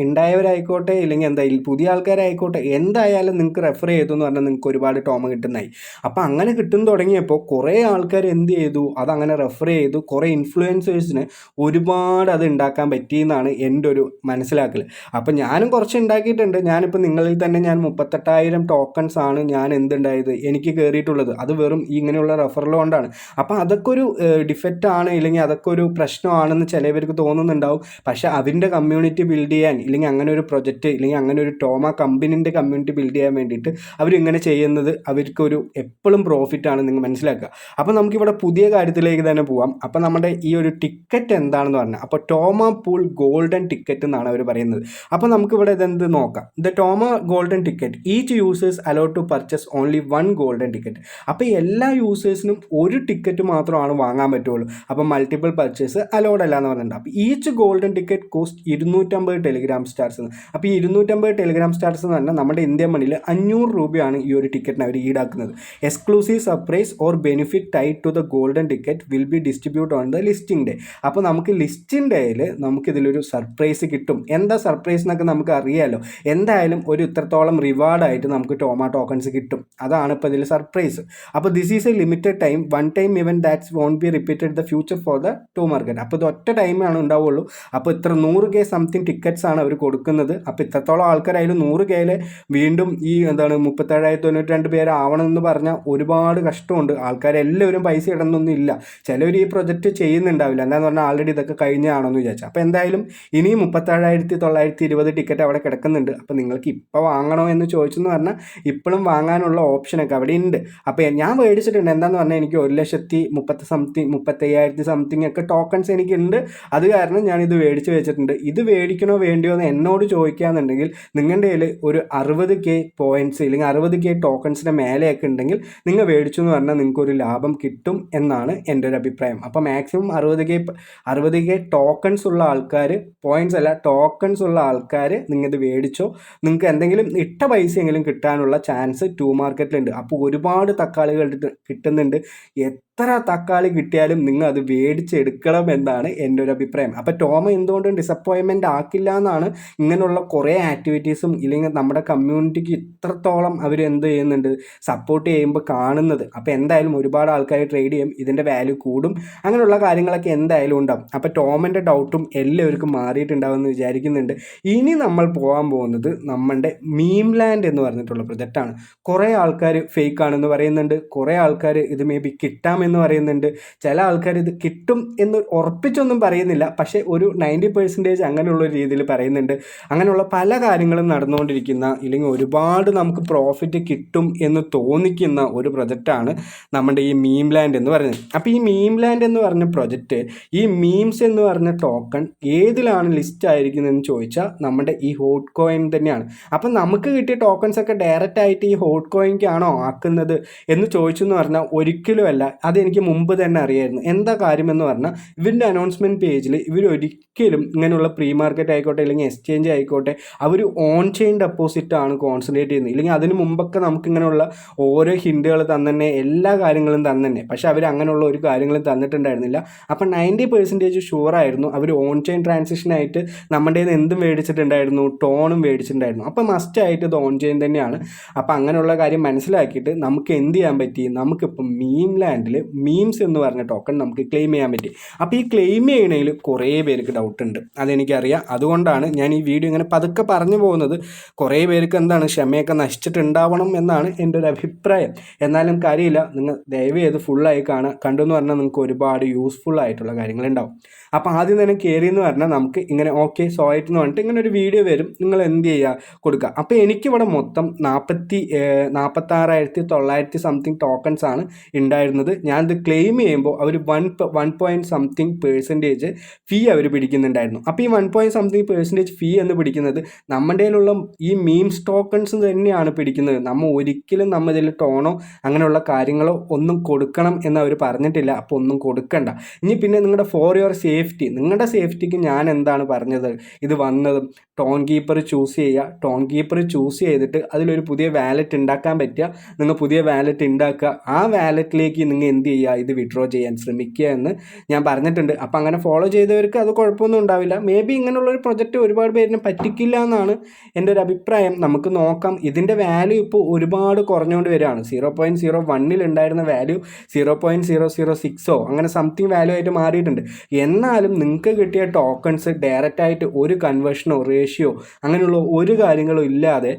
A: ഉണ്ടായവരായിക്കോട്ടെ, ഇല്ലെങ്കിൽ പുതിയ ആൾക്കാരായിക്കോട്ടെ, എന്തായാലും നിങ്ങൾക്ക് റെഫർ ചെയ്തു എന്ന് പറഞ്ഞാൽ നിങ്ങൾക്ക് ഒരുപാട് ടോമ കിട്ടുന്നതായി. അപ്പോൾ അങ്ങനെ കിട്ടും തുടങ്ങിയപ്പോൾ കുറേ ആൾക്കാർ എന്ത് ചെയ്തു, അതങ്ങനെ റെഫർ ചെയ്തു. കുറേ ഇൻഫ്ലുവൻസേഴ്സിന് ഒരുപാട് അത് ഉണ്ടാക്കാൻ പറ്റിയെന്നാണ് എൻ്റെ ഒരു മനസ്സിലാക്കൽ. അപ്പോൾ ഞാനും കുറച്ച് ഉണ്ടാക്കിയിട്ടുണ്ട്. ഞാനിപ്പോൾ നിങ്ങളിൽ തന്നെ ഞാൻ 38,000 ടോക്കൺസ് ആണ് ഞാൻ എന്തുണ്ടായത് എനിക്ക് കയറിയിട്ടുള്ളത്. അത് വെറും ഇങ്ങനെയുള്ള റെഫറൽ കൊണ്ടാണ്. അപ്പോൾ അതൊക്കെ ഒരു ഡിഫക്റ്റ് ആണ്, ഇല്ലെങ്കിൽ അതൊക്കെ ഒരു പ്രശ്നമാണെന്ന് ചിലവർക്ക് തോന്നുന്നുണ്ടാവും. പക്ഷേ അതിൻ്റെ കമ്മ്യൂണിറ്റി ബിൽഡ് ചെയ്യാൻ, ഇല്ലെങ്കിൽ അങ്ങനെ ഒരു പ്രൊജക്റ്റ്, ഇല്ലെങ്കിൽ അങ്ങനെ ഒരു ടോമ കമ്പനീൻ്റെ കമ്മ്യൂണിറ്റി ബിൽഡ് ചെയ്യാൻ വേണ്ടിയിട്ട് അവരിങ്ങനെ ചെയ്യുന്നത് അവർക്കൊരു എപ്പോഴും പ്രോഫിറ്റാണ്, നിങ്ങൾ മനസ്സിലാക്കുക. അപ്പോൾ നമുക്കിവിടെ പുതിയ കാര്യത്തിലേക്ക് തന്നെ പോവാം. അപ്പോൾ നമ്മുടെ ഈ ഒരു ടിക്കറ്റ് എന്താണെന്ന് പറഞ്ഞാൽ, അപ്പോൾ ടോമ പൂൾ ഗോൾഡൻ ടിക്കറ്റ് എന്നാണ് അവർ പറയുന്നത്. അപ്പോൾ നമുക്കിവിടെ ഇതെന്ത് നോക്കാം. The Toma golden ticket each users allowed to purchase only one golden ticket. അപ്പോൾ എല്ലാ യൂസേഴ്സിനും ഒരു ടിക്കറ്റ് മാത്രമാണ് വാങ്ങാൻ പറ്റുള്ളൂ. അപ്പോൾ മൾട്ടിപ്പിൾ പർച്ചേസ് അലൗഡ് അല്ല എന്ന് പറഞ്ഞിട്ടുണ്ട്. അപ്പോൾ each golden ticket cost 250 Telegram stars. അപ്പോൾ ഈ 250 ടെലിഗ്രാം സ്റ്റാർസ് എന്ന് പറഞ്ഞാൽ നമ്മുടെ ഇന്ത്യൻ മണിയിൽ 500 രൂപയാണ് ഈ ഒരു ടിക്കറ്റിന് അവർ ഈടാക്കുന്നത്. Exclusive surprise or benefit tied to the golden ticket will be distribute on the listing day. അപ്പോൾ നമുക്ക് ലിസ്റ്റിംഗ് ഡേയിൽ നമുക്കിതിലൊരു സർപ്രൈസ് കിട്ടും. എന്താ സർപ്രൈസ് എന്നൊക്കെ നമുക്ക് അറിയാമല്ലോ. എന്തായാലും ഒരു ഇത്രത്തോളം റിവാർഡായിട്ട് നമുക്ക് ടോമ ടോക്കൺസ് കിട്ടും. അതാണ് ഇപ്പോൾ ഇതിൽ സർപ്രൈസ്. അപ്പോൾ this is a limited time one time event that's won't be repeated the future for the to market. അപ്പോൾ ഇത് ഒറ്റ ടൈമാണ് ഉണ്ടാവുള്ളൂ. അപ്പോൾ ഇത്ര 100K സംതിങ് ടിക്കറ്റ്സ് ആണ് അവർ കൊടുക്കുന്നത്. അപ്പോൾ ഇത്രത്തോളം ആൾക്കാരായാലും 100Kയിൽ വീണ്ടും ഈ 37,092 പേര് ആവണമെന്ന് പറഞ്ഞാൽ ഒരുപാട് കഷ്ടമുണ്ട്. ആൾക്കാരെല്ലാവരും പൈസ ഇടുന്നൊന്നും ഇല്ല. ചിലവർ ഈ പ്രൊജക്റ്റ് ചെയ്യുന്നുണ്ടാവില്ല. എന്താണെന്ന് പറഞ്ഞാൽ ആൾറെഡി ഇതൊക്കെ കഴിഞ്ഞാണെന്ന് വിചാരിച്ചു. അപ്പോൾ എന്തായാലും ഇനിയും 37,920 ടിക്കറ്റ് അവിടെ കിടക്കുന്നുണ്ട്. അപ്പോൾ നിങ്ങൾക്ക് ഇപ്പോൾ വാങ്ങണോ എന്ന് ചോദിച്ചെന്ന് പറഞ്ഞാൽ ഇപ്പോഴും വാങ്ങാനുള്ള ഓപ്ഷനൊക്കെ അവിടെ ഉണ്ട്. അപ്പോൾ ഞാൻ മേടിച്ചിട്ടുണ്ട്. എന്താണെന്ന് പറഞ്ഞാൽ എനിക്ക് 1,30,000 സംതിങ് ഒക്കെ ടോക്കൺസ് എനിക്കുണ്ട്. അത് കാരണം ഞാനിത് മേടിച്ച് വെച്ചിട്ടുണ്ട്. ഇത് മേടിക്കണോ വേണ്ടിയോ എന്ന് എന്നോട് ചോദിക്കുകയാണെന്നുണ്ടെങ്കിൽ നിങ്ങളുടെ കയ്യിൽ ഒരു 60K പോയിൻറ്റ്സ് ഇല്ലെങ്കിൽ 60K ടോക്കൺസിൻ്റെ മേലെയൊക്കെ ഉണ്ടെങ്കിൽ നിങ്ങൾ മേടിച്ചു എന്ന് പറഞ്ഞാൽ നിങ്ങൾക്കൊരു ലാഭം കിട്ടും എന്നാണ് എൻ്റെ ഒരു അഭിപ്രായം. അപ്പോൾ മാക്സിമം 60K ടോക്കൺസ് ഉള്ള ആൾക്കാർ, പോയിൻറ്റ്സ് അല്ല ടോക്കൺസ് ഉള്ള ആൾക്കാർ നിങ്ങൾ ഇത് മേടിച്ചോ. നിങ്ങൾക്ക് എന്തെങ്കിലും ഇട്ട പൈസയെങ്കിലും കിട്ടാനുള്ള ചാൻസ് ടു മാർക്കറ്റിലുണ്ട്. അപ്പോൾ ഒരുപാട് തക്കാളികൾ കിട്ടുന്നുണ്ട്. എത്ര തക്കാളി കിട്ടിയാലും നിങ്ങൾ അത് മേടിച്ചെടുക്കണം എന്നാണ് എൻ്റെ ഒരു അഭിപ്രായം. അപ്പോൾ ടോമ എന്തുകൊണ്ടും ഡിസപ്പോയിൻമെൻ്റ് ആക്കില്ല എന്നാണ് ഇങ്ങനെയുള്ള കുറേ ആക്ടിവിറ്റീസും ഇല്ലെങ്കിൽ നമ്മുടെ കമ്മ്യൂണിറ്റിക്ക് ഇത്രത്തോളം അവർ എന്ത് ചെയ്യുന്നുണ്ട് സപ്പോർട്ട് ചെയ്യുമ്പോൾ കാണുന്നത്. അപ്പോൾ എന്തായാലും ഒരുപാട് ആൾക്കാർ ട്രേഡ് ചെയ്യും, ഇതിൻ്റെ വാല്യൂ കൂടും, അങ്ങനെയുള്ള കാര്യങ്ങളൊക്കെ എന്തായാലും ഉണ്ടാകും. അപ്പോൾ ടോമിൻ്റെ ഡൗട്ടും എല്ലാവർക്കും മാറിയിട്ടുണ്ടാവുമെന്ന് വിചാരിക്കുന്നുണ്ട്. ഇനി നമ്മൾ പോകാൻ പോകുന്നത് നമ്മുടെ മീം ലാൻഡ് എന്ന് പറഞ്ഞിട്ടുള്ള പ്രൊജക്റ്റാണ്. കുറേ ആൾക്കാർ ഫേക്ക് ആണെന്ന് പറയുന്നുണ്ട്, കുറേ ആൾക്കാർ ഇത് മേ ബി കിട്ടാമെന്ന് പറയുന്നുണ്ട്, ചില ആൾക്കാർ ഇത് കിട്ടും എന്ന് ഉറപ്പിച്ചൊന്നും പറയുന്നില്ല, പക്ഷേ ഒരു 90% അങ്ങനെയുള്ള രീതിയിൽ പറയുന്നുണ്ട്. അങ്ങനെയുള്ള പല കാര്യങ്ങളും നടന്നുകൊണ്ടിരിക്കുന്ന ഇല്ലെങ്കിൽ ഒരുപാട് നമുക്ക് പ്രോഫിറ്റ് കിട്ടും എന്ന് തോന്നിക്കുന്ന ഒരു പ്രൊജക്റ്റാണ് നമ്മുടെ ഈ മീം ലാൻഡ് എന്ന് പറയുന്നത്. അപ്പോൾ ഈ മീം ലാൻഡ് എന്ന് പറഞ്ഞ പ്രൊജക്റ്റ്, ഈ മീംസ് എന്ന് പറഞ്ഞ ടോക്കൺ ഏതിലാണ് ലിസ്റ്റ് ആയിരിക്കുന്നതെന്ന് ചോദിച്ചാൽ നമ്മുടെ ഈ ഹോട്ട് കോയിൻ തന്നെയാണ്. അപ്പം നമുക്ക് കിട്ടിയ ടോക്കൺസ് ഒക്കെ ഡയറക്റ്റ് ആയിട്ട് ഈ ഹോട്ട് കോയിൻക്കാണോ ആക്കുന്നത് എന്ന് ചോദിച്ചെന്ന് പറഞ്ഞാൽ ഒരിക്കലുമല്ല. അതെനിക്ക് മുമ്പ് തന്നെ അറിയായിരുന്നു. എന്താ കാര്യമെന്ന് പറഞ്ഞാൽ ഇവരുടെ അനൗൺസ്മെൻറ്റ് പേജിൽ ഇവരൊരിക്കലും ഇങ്ങനെയുള്ള പ്രീ മാർക്കറ്റ് ആയിക്കോട്ടെ അല്ലെങ്കിൽ എക്സ്ചേഞ്ച് ആയിക്കോട്ടെ അവർ ഓൺ ചെയിൻ ഡെപ്പോസിറ്റാണ് കോൺസെൻട്രേറ്റ് ചെയ്യുന്നത്. ഇല്ലെങ്കിൽ അതിന് മുമ്പൊക്കെ നമുക്കിങ്ങനെയുള്ള ഓരോ ഹിൻഡുകൾ തന്നെ എല്ലാ കാര്യങ്ങളും തന്നെ, പക്ഷേ അവർ അങ്ങനെയുള്ള ഒരു കാര്യങ്ങളും തന്നിട്ടുണ്ടായിരുന്നില്ല. അപ്പം 90% ഷുവറായിരുന്നു അവർ ഓൺ ചെയിൻ ട്രാൻസാക്ഷനായിട്ട് നമ്മുടെ എന്തും മേടിച്ചിട്ടുണ്ടായിരുന്നു, ടോണും മേടിച്ചിട്ടുണ്ടായിരുന്നു. അപ്പോൾ മസ്റ്റായിട്ട് ഇത് ഓൺ ചെയിൻ തന്നെയാണ്. അപ്പോൾ അങ്ങനെയുള്ള കാര്യം മനസ്സിലാക്കിയിട്ട് നമുക്ക് എന്ത് ചെയ്യാൻ പറ്റി, നമുക്കിപ്പം മീം ലാൻഡിൽ മീംസ് എന്ന് പറഞ്ഞ ടോക്കൺ നമുക്ക് ക്ലെയിം ചെയ്യാൻ പറ്റി. അപ്പോൾ ഈ ക്ലെയിം ചെയ്യണതിൽ കുറേ പേർക്ക് ഡൗട്ട് ഉണ്ട്, അതെനിക്കറിയാം. അതുകൊണ്ടാണ് ഞാൻ ഈ വീഡിയോ ഇങ്ങനെ പതുക്കെ പറഞ്ഞു പോകുന്നത്. കുറേ പേർക്ക് എന്താണ് ക്ഷമയൊക്കെ നശിച്ചിട്ടുണ്ടാവണം എന്നാണ് എൻ്റെ ഒരു അഭിപ്രായം. എന്നാലും കാര്യമില്ല, നിങ്ങൾ ദയവ് ചെയ്ത് ഫുള്ളായി കണ്ടു എന്ന് പറഞ്ഞാൽ നിങ്ങൾക്ക് ഒരുപാട് യൂസ്ഫുൾ ആയിട്ടുള്ള കാര്യങ്ങളുണ്ടാവും. അപ്പോൾ ആദ്യം തന്നെ കയറി എന്ന് പറഞ്ഞാൽ നമുക്ക് ഇങ്ങനെ ഓക്കെ സോയിറ്റ് എന്ന് പറഞ്ഞിട്ട് ഇങ്ങനെ ഒരു വീഡിയോ വരും, നിങ്ങൾ എന്ത് ചെയ്യുക കൊടുക്കുക. അപ്പോൾ എനിക്കിവിടെ മൊത്തം 46,900 സംതിങ് ടോക്കൺസ് ആണ് ഉണ്ടായിരുന്നത്. ഞാനിത് ക്ലെയിം ചെയ്യുമ്പോൾ അവർ 1% ഫീ അവർ പിടിക്കുന്നുണ്ടായിരുന്നു. അപ്പോൾ ഈ 1% ഫീ എന്ന് പിടിക്കുന്നത് നമ്മുടെ കയ്യിലുള്ള ഈ മീംസ് ടോക്കൺസ് തന്നെയാണ് പിടിക്കുന്നത്. ഒരിക്കലും ഇതിൽ ടോണോ അങ്ങനെയുള്ള കാര്യങ്ങളോ ഒന്നും കൊടുക്കണം എന്ന് അവർ പറഞ്ഞിട്ടില്ല. അപ്പോൾ ഒന്നും കൊടുക്കണ്ട. ഇനി പിന്നെ നിങ്ങളുടെ ഫോർ യുവർ സേഫ്റ്റി, നിങ്ങളുടെ സേഫ്റ്റിക്ക് ഞാൻ എന്താണ് പറഞ്ഞത്, ഇത് വന്നതും ടോൺ കീപ്പർ ചൂസ് ചെയ്യുക. ടോൺ കീപ്പർ ചൂസ് ചെയ്തിട്ട് അതിലൊരു പുതിയ വാലറ്റ് ഉണ്ടാക്കാൻ പറ്റുക, നിങ്ങൾ പുതിയ വാലറ്റ് ഉണ്ടാക്കുക. ആ വാലറ്റിലേക്ക് നിങ്ങൾ എന്ത് ചെയ്യുക, ഇത് വിഡ്രോ ചെയ്യാൻ ശ്രമിക്കുക എന്ന് ഞാൻ പറഞ്ഞിട്ടുണ്ട്. അപ്പോൾ അങ്ങനെ ഫോളോ ചെയ്തവർക്ക് അത് കുഴപ്പമൊന്നും ഉണ്ടാവില്ല. മേ ബി ഇങ്ങനെയുള്ളൊരു പ്രൊജക്റ്റ് ഒരുപാട് പേരിന് പറ്റിക്കില്ല എന്നാണ് എൻ്റെ ഒരു അഭിപ്രായം. നമുക്ക് നോക്കാം. ഇതിൻ്റെ വാല്യൂ ഇപ്പോൾ ഒരുപാട് കുറഞ്ഞുകൊണ്ട് വരികയാണ്. 0.01 ഉണ്ടായിരുന്ന വാല്യൂ 0.006 അങ്ങനെ സംതിങ് വാല്യൂ ആയിട്ട് മാറിയിട്ടുണ്ട്. എന്നാലും നിങ്ങൾക്ക് കിട്ടിയ ടോക്കൺസ് ഡയറക്റ്റ് ആയിട്ട് ഒരു കൺവേർഷനോ റേഷ്യോ അങ്ങനെയുള്ള ഒരു കാര്യങ്ങളും ഇല്ലാതെ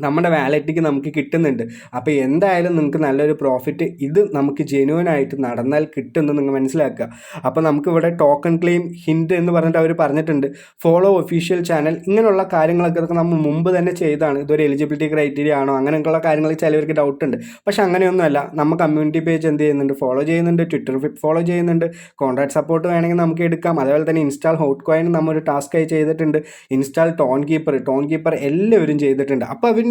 A: നമ്മുടെ വാലറ്റിക്ക് നമുക്ക് കിട്ടുന്നുണ്ട്. അപ്പോൾ എന്തായാലും നിങ്ങൾക്ക് നല്ലൊരു പ്രോഫിറ്റ് ഇത് നമുക്ക് ജെന്യുവനായിട്ട് നടന്നാൽ കിട്ടുമെന്ന് നിങ്ങൾ മനസ്സിലാക്കുക. അപ്പോൾ നമുക്കിവിടെ ടോക്കൺ ക്ലെയിം ഹിൻഡ് എന്ന് പറഞ്ഞിട്ട് അവർ പറഞ്ഞിട്ടുണ്ട്. ഫോളോ ഒഫീഷ്യൽ ചാനൽ ഇങ്ങനെയുള്ള കാര്യങ്ങളൊക്കെ നമ്മൾ മുമ്പ് തന്നെ ചെയ്താണ്. ഇതൊരു എലിജിബിലിറ്റി ക്രൈറ്റീരിയ ആണോ അങ്ങനെയൊക്കെയുള്ള കാര്യങ്ങൾ ചിലവർക്ക് ഡൗട്ട് ഉണ്ട്. പക്ഷേ അങ്ങനെയൊന്നുമല്ല. നമ്മൾ കമ്മ്യൂണിറ്റി പേജ് എന്ത് ചെയ്യുന്നുണ്ട്, ഫോളോ ചെയ്യുന്നുണ്ട്, ട്വിറ്റർ ഫോളോ ചെയ്യുന്നുണ്ട്, കോൺട്രാക്ട് സപ്പോർട്ട് വേണമെങ്കിൽ നമുക്ക് എടുക്കാം. അതേപോലെ തന്നെ ഇൻസ്റ്റാൾ ഹോട്ട് കോയിൻ നമ്മളൊരു ടാസ്ക്കായി ചെയ്തിട്ടുണ്ട്. ഇൻസ്റ്റാൾ ടോൺ കീപ്പർ എല്ലാവരും ചെയ്തിട്ടുണ്ട്. അപ്പോൾ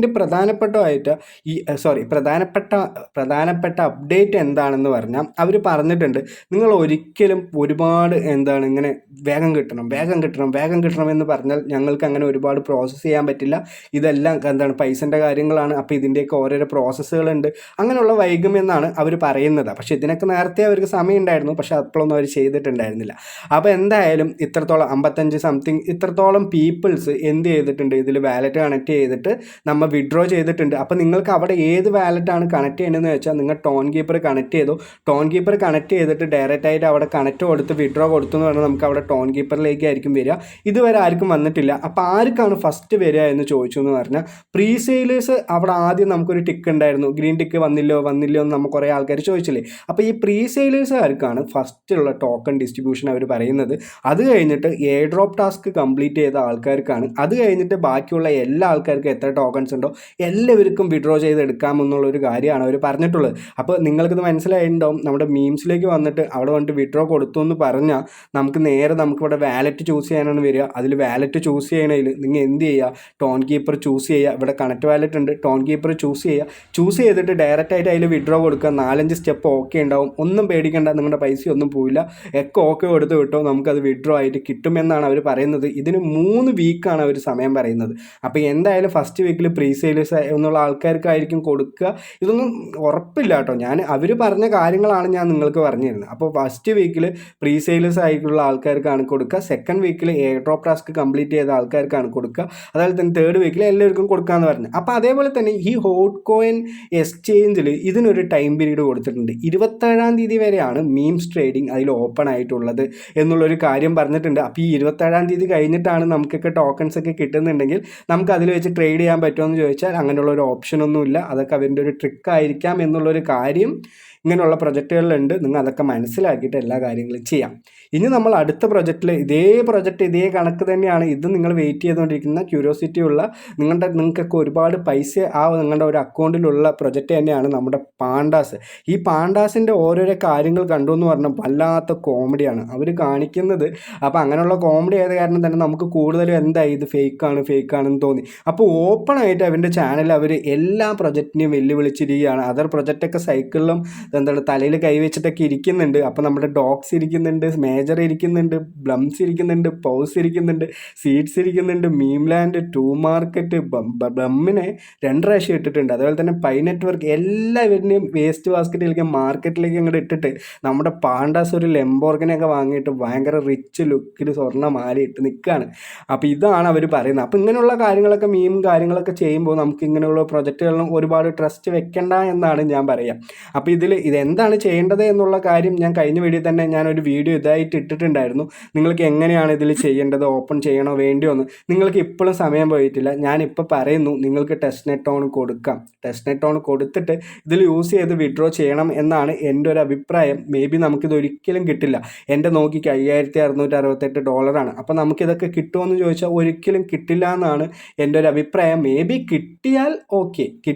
A: പ്രധാനപ്പെട്ട അപ്ഡേറ്റ് എന്താണെന്ന് പറഞ്ഞാൽ അവർ പറഞ്ഞിട്ടുണ്ട്, നിങ്ങൾ ഒരിക്കലും ഒരുപാട് ഇങ്ങനെ വേഗം കിട്ടണം എന്ന് പറഞ്ഞാൽ ഞങ്ങൾക്ക് അങ്ങനെ ഒരുപാട് പ്രോസസ്സ് ചെയ്യാൻ പറ്റില്ല. ഇതെല്ലാം പൈസൻ്റെ കാര്യങ്ങളാണ്. അപ്പോൾ ഇതിൻ്റെയൊക്കെ ഓരോരോ പ്രോസസ്സുകളുണ്ട്. അങ്ങനെയുള്ള വൈകുമെന്നാണ് അവർ പറയുന്നത്. പക്ഷേ ഇതിനൊക്കെ നേരത്തെ അവർക്ക് സമയം ഉണ്ടായിരുന്നു. പക്ഷേ അപ്പോഴൊന്നും അവർ ചെയ്തിട്ടുണ്ടായിരുന്നില്ല. അപ്പോൾ എന്തായാലും ഇത്രത്തോളം 55 സംതിങ് ഇത്രത്തോളം പീപ്പിൾസ് എന്ത് ചെയ്തിട്ടുണ്ട്, ഇതിൽ വാലറ്റ് കണക്ട് ചെയ്തിട്ട് നമ്മൾ വിഡ്രോ ചെയ്തിട്ടുണ്ട്. അപ്പോൾ നിങ്ങൾക്ക് അവിടെ ഏത് വാലറ്റാണ് കണക്ട് ചെയ്യേണ്ടതെന്ന് വെച്ചാൽ നിങ്ങൾ ടോൺ കീപ്പർ കണക്ട് ചെയ്തു. ടോൺ കീപ്പർ കണക്ട് ചെയ്തിട്ട് ഡയറക്റ്റ് ആയിട്ട് അവിടെ കണക്ട് കൊടുത്ത് വിഡ്രോ കൊടുത്തു എന്ന് പറഞ്ഞാൽ നമുക്ക് അവിടെ ടോൺ കീപ്പറിലേക്കായിരിക്കും വരിക. ഇതുവരെ ആർക്കും വന്നിട്ടില്ല. അപ്പോൾ ആർക്കാണ് ഫസ്റ്റ് വരിക എന്ന് ചോദിച്ചു എന്ന് പറഞ്ഞാൽ പ്രീ സെയിലേഴ്സ് അവിടെ ആദ്യം നമുക്കൊരു ടിക്ക് ഉണ്ടായിരുന്നു. ഗ്രീൻ ടിക്ക് വന്നില്ലോ എന്ന് നമ്മൾ കുറേ ആൾക്കാർ ചോദിച്ചില്ലേ. അപ്പോൾ ഈ പ്രീ സെയിലേഴ്സുകാർക്കാണ് ഫസ്റ്റുള്ള ടോക്കൺ ഡിസ്ട്രിബ്യൂഷൻ അവർ പറയുന്നത്. അത് കഴിഞ്ഞിട്ട് എയർ ഡ്രോപ്പ് ടാസ്ക് കംപ്ലീറ്റ് ചെയ്ത ആൾക്കാർക്കാണ്. അത് കഴിഞ്ഞിട്ട് ബാക്കിയുള്ള എല്ലാ ആൾക്കാർക്കും എത്ര ടോക്കൺസ് ഉണ്ടോ എല്ലാവർക്കും വിഡ്രോ ചെയ്തെടുക്കാമെന്നുള്ളൊരു കാര്യമാണ് അവർ പറഞ്ഞിട്ടുള്ളത്. അപ്പോൾ നിങ്ങൾക്കിത് മനസ്സിലായിട്ടുണ്ടാവും. നമ്മുടെ മീംസിലേക്ക് വന്നിട്ട് അവിടെ വന്നിട്ട് വിഡ്രോ കൊടുത്തു എന്ന് പറഞ്ഞാൽ നമുക്കിവിടെ വാലറ്റ് ചൂസ് ചെയ്യാനാണ് വരിക. അതിൽ വാലറ്റ് ചൂസ് ചെയ്യണതിൽ നിങ്ങൾ എന്ത് ചെയ്യുക, ടോൺ കീപ്പർ ചൂസ് ചെയ്യുക. ഇവിടെ കണക്ട് വാലറ്റ് ഉണ്ട്, ടോൺ കീപ്പർ ചൂസ് ചെയ്തിട്ട് ഡയറക്റ്റ് ആയിട്ട് അതിൽ വിഡ്രോ കൊടുക്കുക. 4-5 സ്റ്റെപ്പ് ഓക്കെ ഉണ്ടാവും. ഒന്നും പേടിക്കേണ്ട, നിങ്ങളുടെ പൈസ ഒന്നും പോവില്ല. ഒക്കെ ഓക്കെ കൊടുത്ത് വിട്ടോ നമുക്കത് വിഡ്രോ ആയിട്ട് കിട്ടുമെന്നാണ് അവർ പറയുന്നത്. ഇതിന് 3 വീക്കാണ് അവർ സമയം പറയുന്നത്. അപ്പോൾ എന്തായാലും ഫസ്റ്റ് വീക്കിൽ പ്രീ സെയിലേഴ്സ് എന്നുള്ള ആൾക്കാർക്കായിരിക്കും കൊടുക്കുക. ഇതൊന്നും ഉറപ്പില്ല കേട്ടോ. അവർ പറഞ്ഞ കാര്യങ്ങളാണ് ഞാൻ നിങ്ങൾക്ക് പറഞ്ഞു തരുന്നത്. അപ്പോൾ ഫസ്റ്റ് വീക്കിൽ പ്രീ സെയിലേഴ്സ് ആയിട്ടുള്ള ആൾക്കാർക്കാണ് കൊടുക്കുക. സെക്കൻഡ് വീക്കിൽ എയർ ഡ്രോപ്പ് ടാസ്ക് കംപ്ലീറ്റ് ചെയ്ത ആൾക്കാർക്കാണ് കൊടുക്കുക. അതുപോലെ തന്നെ തേർഡ് വീക്കിൽ എല്ലാവർക്കും കൊടുക്കാമെന്ന് പറഞ്ഞു. അപ്പോൾ അതേപോലെ തന്നെ ഈ ഹോട്ട് കോയിൻ എക്സ്ചേഞ്ചിൽ ഇതിനൊരു ടൈം പീരീഡ് കൊടുത്തിട്ടുണ്ട്. 27-ാം തീയതി വരെയാണ് മീംസ് ട്രേഡിംഗ് അതിൽ ഓപ്പൺ ആയിട്ടുള്ളത് എന്നുള്ളൊരു കാര്യം പറഞ്ഞിട്ടുണ്ട്. അപ്പോൾ ഈ 27-ാം തീയതി കഴിഞ്ഞിട്ടാണ് നമുക്കൊക്കെ ടോക്കൺസ് ഒക്കെ കിട്ടുന്നുണ്ടെങ്കിൽ നമുക്ക് അതിൽ വെച്ച് ട്രേഡ് ചെയ്യാൻ പറ്റുമെന്ന് ചോദിച്ചാൽ അങ്ങനെയുള്ള ഒരു ഓപ്ഷനൊന്നുമില്ല. അതൊക്കെ അവരുടെ ഒരു ട്രിക്കായിരിക്കാം എന്നുള്ളൊരു കാര്യം ഇങ്ങനെയുള്ള പ്രൊജക്റ്റുകളിലുണ്ട്. നിങ്ങൾ അതൊക്കെ മനസ്സിലാക്കിയിട്ട് എല്ലാ കാര്യങ്ങളും ചെയ്യാം. ഇനി നമ്മൾ അടുത്ത പ്രൊജക്റ്റിൽ ഇതേ കണക്ക് തന്നെയാണ്. ഇത് നിങ്ങൾ വെയിറ്റ് ചെയ്തുകൊണ്ടിരിക്കുന്ന ക്യൂരിയോസിറ്റി ഉള്ള നിങ്ങൾക്കൊക്കെ ഒരുപാട് പൈസ നിങ്ങളുടെ ഒരു അക്കൗണ്ടിലുള്ള പ്രൊജക്റ്റ് തന്നെയാണ് നമ്മുടെ പാണ്ടാസ്. ഈ പാണ്ടാസിൻ്റെ ഓരോരോ കാര്യങ്ങൾ കണ്ടു എന്ന് പറഞ്ഞാൽ വല്ലാത്ത കോമഡിയാണ് അവർ കാണിക്കുന്നത്. അപ്പോൾ അങ്ങനെയുള്ള കോമഡി ആയത് കാരണം തന്നെ നമുക്ക് കൂടുതലും എന്തായി ഇത് ഫേക്കാണെന്ന് തോന്നി. അപ്പോൾ ഓപ്പണായിട്ട് അവൻ്റെ ചാനൽ അവർ എല്ലാ പ്രൊജക്റ്റിനെയും വെല്ലുവിളിച്ചിരിക്കുകയാണ്. അതർ പ്രൊജക്റ്റൊക്കെ സൈക്കിളിലും തലയിൽ കൈവച്ചിട്ടൊക്കെ ഇരിക്കുന്നുണ്ട്. അപ്പോൾ നമ്മുടെ ഡോഗ്സ് ഇരിക്കുന്നുണ്ട്, മേജർ ഇരിക്കുന്നുണ്ട്, ബ്ലംസ് ഇരിക്കുന്നുണ്ട്, പൗസ് ഇരിക്കുന്നുണ്ട്, സീഡ്സ് ഇരിക്കുന്നുണ്ട്, മീംലാൻഡ്, ടൂ മാർക്കറ്റ്, ബ്ലമ്മിനെ 2 പ്രാവശ്യം ഇട്ടിട്ടുണ്ട്. അതുപോലെ തന്നെ പൈ നെറ്റ്വർക്ക് എല്ലാവരുടെയും വേസ്റ്റ് ബാസ്ക്കറ്റിലേക്ക് മാർക്കറ്റിലേക്ക് അങ്ങോട്ട് ഇട്ടിട്ട് നമ്മുടെ പാണ്ടാസ് ഒരു ലെംബോർഗിനെയൊക്കെ വാങ്ങിയിട്ട് ഭയങ്കര റിച്ച് ലുക്കിൽ സ്വർണ്ണ മാല ഇട്ട് നിൽക്കുകയാണ്. അപ്പോൾ ഇതാണ് അവർ പറയുന്നത്. അപ്പോൾ ഇങ്ങനെയുള്ള കാര്യങ്ങളൊക്കെ ചെയ്യുമ്പോൾ നമുക്ക് ഇങ്ങനെയുള്ള പ്രൊജക്റ്റുകളിലും ഒരുപാട് ട്രസ്റ്റ് വെക്കണ്ട എന്നാണ് ഞാൻ പറയുക. അപ്പോൾ ഇതെന്താണ് ചെയ്യേണ്ടത് എന്നുള്ള കാര്യം ഞാൻ കഴിഞ്ഞ വീഡിയോ തന്നെ ഞാനൊരു വീഡിയോ ഇതായിട്ട് ഇട്ടിട്ടുണ്ടായിരുന്നു. നിങ്ങൾക്ക് എങ്ങനെയാണ് ഇതിൽ ചെയ്യേണ്ടത്, ഓപ്പൺ ചെയ്യണോ വേണ്ടിയോ എന്ന്. നിങ്ങൾക്ക് ഇപ്പോഴും സമയം പോയിട്ടില്ല. ഞാനിപ്പോൾ പറയുന്നു, നിങ്ങൾക്ക് ടെസ്റ്റ് നെറ്റ് ഓൺ കൊടുക്കാം. ടെസ്റ്റ് നെറ്റ് ഓൺ കൊടുത്തിട്ട് ഇതിൽ യൂസ് ചെയ്ത് വിഡ്രോ ചെയ്യണം എന്നാണ് എൻ്റെ ഒരു അഭിപ്രായം. മേ ബി നമുക്കിത് ഒരിക്കലും കിട്ടില്ല. എൻ്റെ നോക്കിക്ക് $5,668. അപ്പോൾ നമുക്കിതൊക്കെ കിട്ടുമെന്ന് ചോദിച്ചാൽ ഒരിക്കലും കിട്ടില്ല എന്നാണ് എൻ്റെ ഒരു അഭിപ്രായം. മേ ബി കിട്ടിയാൽ ഓക്കെ,